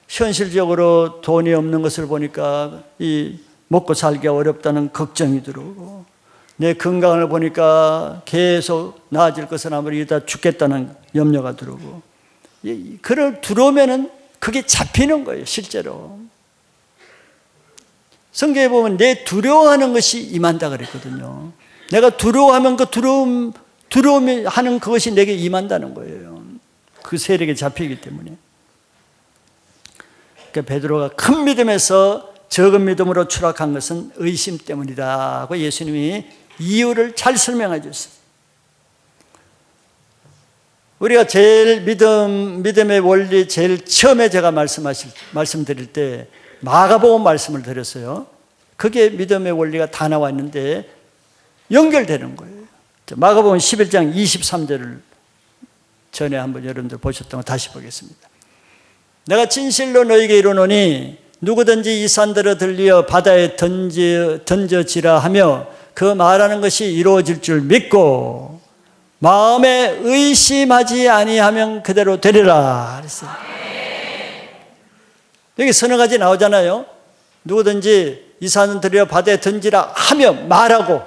현실적으로 돈이 없는 것을 보니까 이 먹고 살기가 어렵다는 걱정이 들어오고, 내 건강을 보니까 계속 나아질 것은 아무리 다 죽겠다는 염려가 들어오고, 그걸 들어오면은 그게 잡히는 거예요, 실제로. 성경에 보면 내 두려워하는 것이 임한다 그랬거든요. 내가 두려워하면 그 두려움이 하는 그것이 내게 임한다는 거예요. 그 세력에 잡히기 때문에. 그러니까 베드로가 큰 믿음에서 적은 믿음으로 추락한 것은 의심 때문이다고 예수님이 이유를 잘 설명해 주셨어요. 우리가 제일 믿음의 원리 제일 처음에 제가 말씀드릴 때 마가복음 말씀을 드렸어요. 그게 믿음의 원리가 다 나와 있는데 연결되는 거예요. 마가복음 11장 23절을 전에 한번 여러분들 보셨던 거 다시 보겠습니다. 내가 진실로 너에게 이르노니 누구든지 이 산들을 들려 바다에 던져지라 하며 그 말하는 것이 이루어질 줄 믿고 마음에 의심하지 아니하면 그대로 되리라 그랬어요. 여기 서너 가지 나오잖아요. 누구든지 이 산은 들여 바다에 던지라 하며 말하고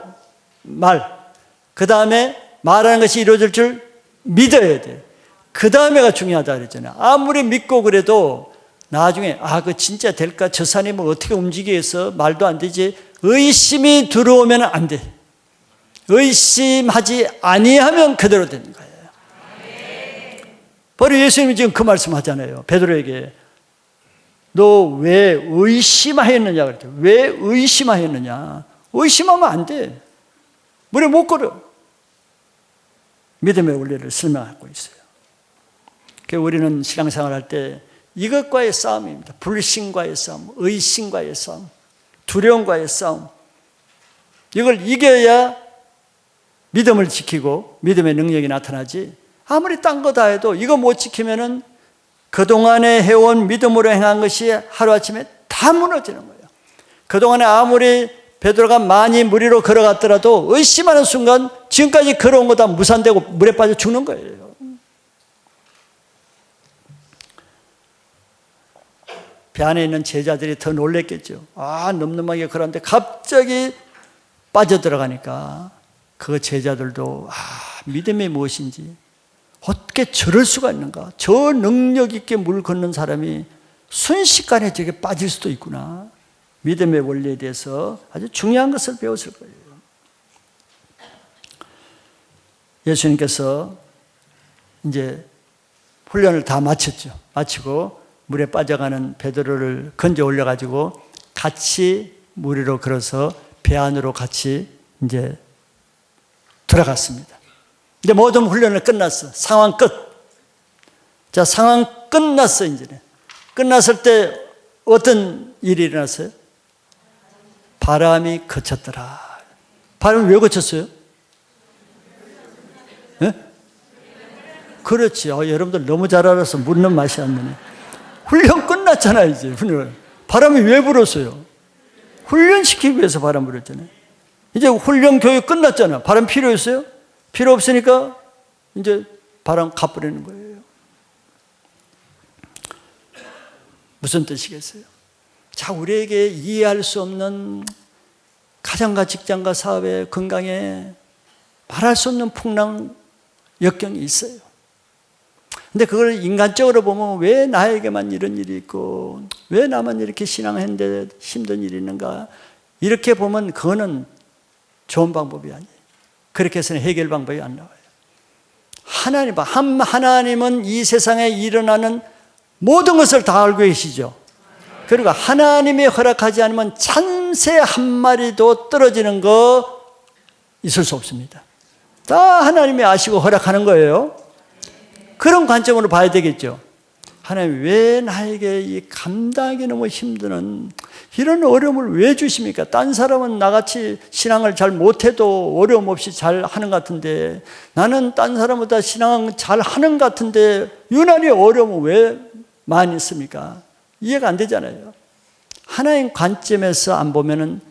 그 다음에 말하는 것이 이루어질 줄 믿어야 돼. 그 다음에가 중요하다 그랬잖아요. 아무리 믿고 그래도 나중에 그 진짜 될까? 저 산이 뭐 어떻게 움직여서 말도 안 되지. 의심이 들어오면 안 돼. 의심하지 아니하면 그대로 되는 거예요. 바로 예수님이 지금 그 말씀 하잖아요. 베드로에게 너 왜 의심하였느냐 그랬죠. 왜 의심하였느냐. 의심하면 안 돼. 물에 못 걸어. 믿음의 원리를 설명하고 있어요. 우리는 신앙생활 할 때 이것과의 싸움입니다. 불신과의 싸움, 의심과의 싸움, 두려움과의 싸움. 이걸 이겨야 믿음을 지키고 믿음의 능력이 나타나지. 아무리 딴 거 다 해도 이거 못 지키면은 그동안에 해온 믿음으로 행한 것이 하루아침에 다 무너지는 거예요. 그동안에 아무리 베드로가 많이 물 위로 걸어갔더라도 의심하는 순간 지금까지 걸어온 거 다 무산되고 물에 빠져 죽는 거예요. 배 안에 있는 제자들이 더 놀랬겠죠. 늠름하게 걸었는데 갑자기 빠져들어가니까 그 제자들도 믿음이 무엇인지 어떻게 저럴 수가 있는가. 저 능력 있게 물 걷는 사람이 순식간에 저게 빠질 수도 있구나. 믿음의 원리에 대해서 아주 중요한 것을 배웠을 거예요. 예수님께서 이제 훈련을 다 마쳤죠. 마치고 물에 빠져가는 베드로를 건져 올려가지고 같이 물 위로 걸어서 배 안으로 같이 이제 들어갔습니다. 이제 모든 훈련을 끝났어. 상황 끝. 자, 상황 끝났어, 이제는. 끝났을 때 어떤 일이 일어났어요? 바람이 그쳤더라. 바람이 왜 그쳤어요? 네? 그렇지. 여러분들 너무 잘 알아서 묻는 맛이 안 나네. 훈련 끝났잖아요, 이제. 훈련. 바람이 왜 불었어요? 훈련시키기 위해서 바람 불었잖아요. 이제 훈련 교육 끝났잖아. 바람 필요했어요? 필요 없으니까 이제 바람 가버리는 거예요. 무슨 뜻이겠어요? 자, 우리에게 이해할 수 없는 가정과 직장과 사업에 건강에 말할 수 없는 풍랑 역경이 있어요. 근데 그걸 인간적으로 보면 왜 나에게만 이런 일이 있고 왜 나만 이렇게 신앙했는데 힘든 일이 있는가, 이렇게 보면 그거는 좋은 방법이 아니에요. 그렇게 해서는 해결 방법이 안 나와요. 하나님은 이 세상에 일어나는 모든 것을 다 알고 계시죠. 그리고 하나님이 허락하지 않으면 참새 한 마리도 떨어지는 거 있을 수 없습니다. 다 하나님이 아시고 허락하는 거예요. 그런 관점으로 봐야 되겠죠. 하나님, 왜 나에게 이 감당하기 너무 힘드는 이런 어려움을 왜 주십니까? 딴 사람은 나같이 신앙을 잘 못해도 어려움 없이 잘 하는 것 같은데, 나는 딴 사람보다 신앙 잘 하는 것 같은데 유난히 어려움은 왜 많이 있습니까? 이해가 안 되잖아요. 하나님 관점에서 안 보면은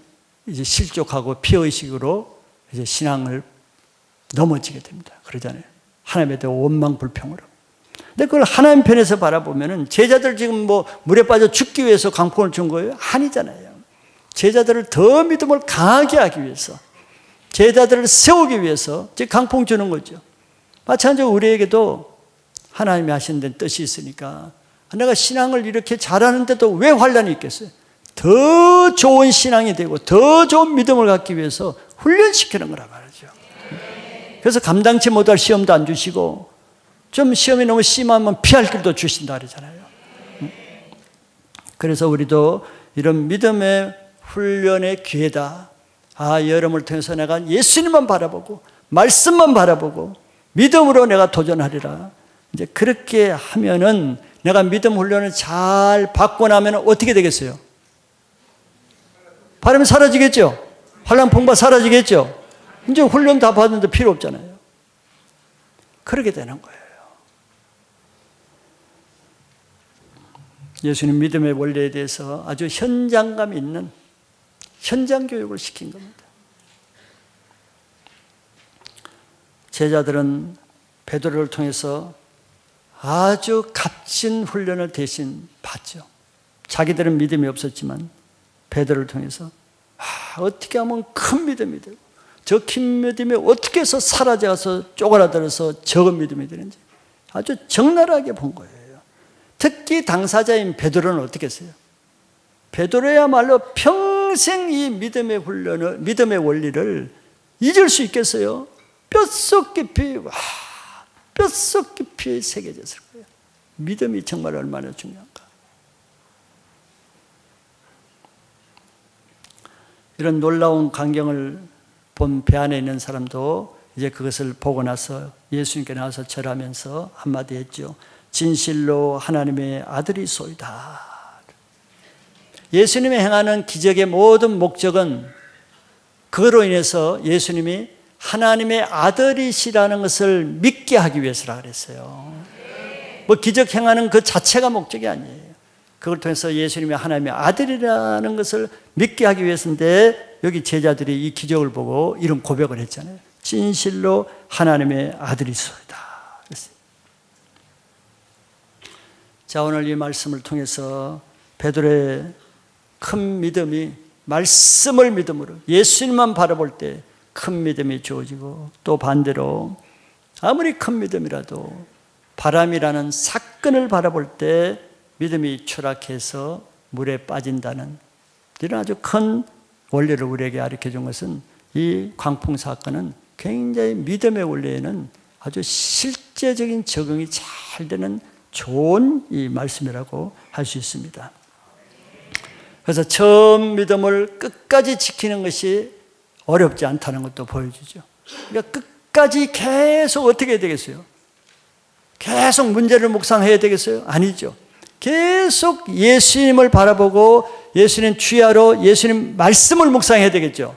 이제 실족하고 피의식으로 이제 신앙을 넘어지게 됩니다. 그러잖아요. 하나님에 대한 원망 불평으로. 근데 그걸 하나님 편에서 바라보면은 제자들 지금 뭐 물에 빠져 죽기 위해서 강풍을 준 거예요? 아니잖아요. 제자들을 더 믿음을 강하게 하기 위해서, 제자들을 세우기 위해서 지금 강풍 주는 거죠. 마찬가지로 우리에게도 하나님이 하시는 데는 뜻이 있으니까, 내가 신앙을 이렇게 잘하는데도 왜 환난이 있겠어요? 더 좋은 신앙이 되고 더 좋은 믿음을 갖기 위해서 훈련시키는 거라 말이죠. 그래서 감당치 못할 시험도 안 주시고, 좀 시험이 너무 심하면 피할 길도 주신다 그러잖아요. 그래서 우리도 이런 믿음의 훈련의 기회다. 여러분을 통해서 내가 예수님만 바라보고 말씀만 바라보고 믿음으로 내가 도전하리라. 이제 그렇게 하면은 내가 믿음 훈련을 잘 받고 나면 어떻게 되겠어요? 바람이 사라지겠죠? 환난 풍파 사라지겠죠? 이제 훈련 다 받는데 필요 없잖아요. 그렇게 되는 거예요. 예수님 믿음의 원리에 대해서 아주 현장감 있는 현장 교육을 시킨 겁니다. 제자들은 베드로를 통해서 아주 값진 훈련을 대신 받죠. 자기들은 믿음이 없었지만 베드로를 통해서 어떻게 하면 큰 믿음이 되고 저 큰 믿음이 어떻게 해서 사라져서 쪼그라들어서 적은 믿음이 되는지 아주 적나라하게 본 거예요. 특히 당사자인 베드로는 어떻게 했어요? 베드로야말로 평생 이 믿음의 훈련을, 믿음의 원리를 잊을 수 있겠어요? 뼛속 깊이 뼛속 깊이 새겨졌을 거예요. 믿음이 정말 얼마나 중요한가. 이런 놀라운 광경을 본 배 안에 있는 사람도 이제 그것을 보고 나서 예수님께 나와서 절하면서 한마디 했죠. 진실로 하나님의 아들이소이다. 예수님이 행하는 기적의 모든 목적은 그로 인해서 예수님이 하나님의 아들이시라는 것을 믿게 하기 위해서라 그랬어요. 뭐 기적 행하는 그 자체가 목적이 아니에요. 그걸 통해서 예수님이 하나님의 아들이라는 것을 믿게 하기 위해서인데 여기 제자들이 이 기적을 보고 이런 고백을 했잖아요. 진실로 하나님의 아들이소이다. 자, 오늘 이 말씀을 통해서 베드로의 큰 믿음이 말씀을 믿음으로 예수님만 바라볼 때 큰 믿음이 주어지고 또 반대로 아무리 큰 믿음이라도 바람이라는 사건을 바라볼 때 믿음이 추락해서 물에 빠진다는 이런 아주 큰 원리를 우리에게 가르쳐 준 것은 이 광풍 사건은 굉장히 믿음의 원리에는 아주 실제적인 적용이 잘 되는 좋은 이 말씀이라고 할 수 있습니다. 그래서 처음 믿음을 끝까지 지키는 것이 어렵지 않다는 것도 보여주죠. 그러니까 끝까지 계속 어떻게 해야 되겠어요? 계속 문제를 묵상해야 되겠어요? 아니죠. 계속 예수님을 바라보고 예수님 주야로 예수님 말씀을 묵상해야 되겠죠.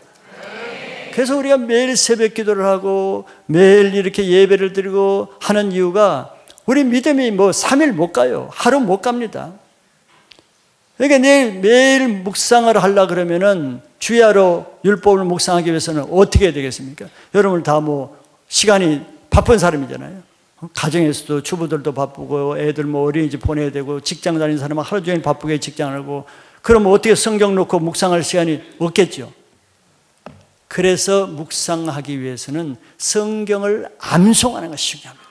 그래서 우리가 매일 새벽 기도를 하고 매일 이렇게 예배를 드리고 하는 이유가 우리 믿음이 뭐 3일 못 가요. 하루 못 갑니다. 그러니까 매일 묵상을 하려고 그러면은 주야로 율법을 묵상하기 위해서는 어떻게 해야 되겠습니까? 여러분 다 뭐 시간이 바쁜 사람이잖아요. 가정에서도 주부들도 바쁘고 애들 뭐 어린이집 보내야 되고 직장 다니는 사람은 하루 종일 바쁘게 직장을 하고 그러면 어떻게 성경 놓고 묵상할 시간이 없겠죠. 그래서 묵상하기 위해서는 성경을 암송하는 것이 중요합니다.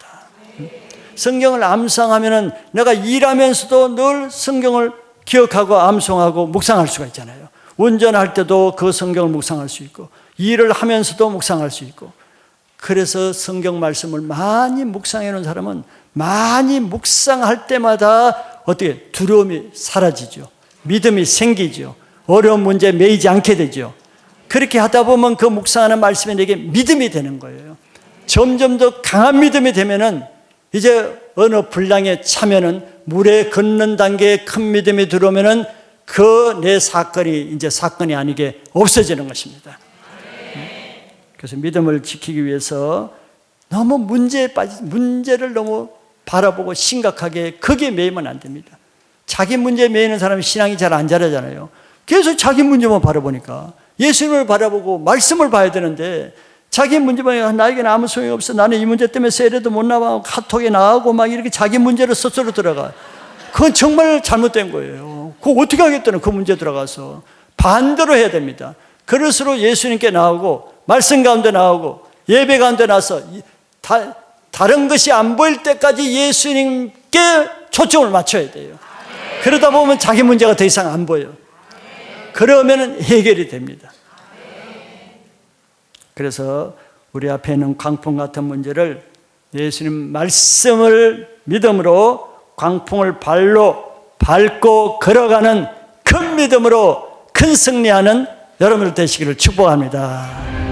성경을 암송하면은 내가 일하면서도 늘 성경을 기억하고 암송하고 묵상할 수가 있잖아요. 운전할 때도 그 성경을 묵상할 수 있고 일을 하면서도 묵상할 수 있고 그래서 성경 말씀을 많이 묵상해 놓은 사람은 많이 묵상할 때마다 어떻게 두려움이 사라지죠. 믿음이 생기죠. 어려운 문제에 매이지 않게 되죠. 그렇게 하다 보면 그 묵상하는 말씀이 내게 믿음이 되는 거예요. 점점 더 강한 믿음이 되면은 이제 어느 분량에 차면은 물에 걷는 단계에 큰 믿음이 들어오면은 그 내 사건이 이제 사건이 아니게 없어지는 것입니다. 그래서 믿음을 지키기 위해서 너무 문제를 너무 바라보고 심각하게 거기에 매이면 안 됩니다. 자기 문제에 매이는 사람이 신앙이 잘 안 자라잖아요. 계속 자기 문제만 바라보니까 예수님을 바라보고 말씀을 봐야 되는데 자기 문제만 나에게는 아무 소용이 없어. 나는 이 문제 때문에 세례도 못 나가고 카톡에 나가고 막 이렇게 자기 문제를 스스로 들어가. 그건 정말 잘못된 거예요. 그거 어떻게 하겠다는 그 문제 들어가서 반대로 해야 됩니다. 그릇으로 예수님께 나오고 말씀 가운데 나오고 예배 가운데 나서 다른 것이 안 보일 때까지 예수님께 초점을 맞춰야 돼요. 그러다 보면 자기 문제가 더 이상 안 보여요. 그러면 해결이 됩니다. 그래서 우리 앞에 있는 광풍 같은 문제를 예수님 말씀을 믿음으로 광풍을 발로 밟고 걸어가는 큰 믿음으로 큰 승리하는 여러분들 되시기를 축복합니다.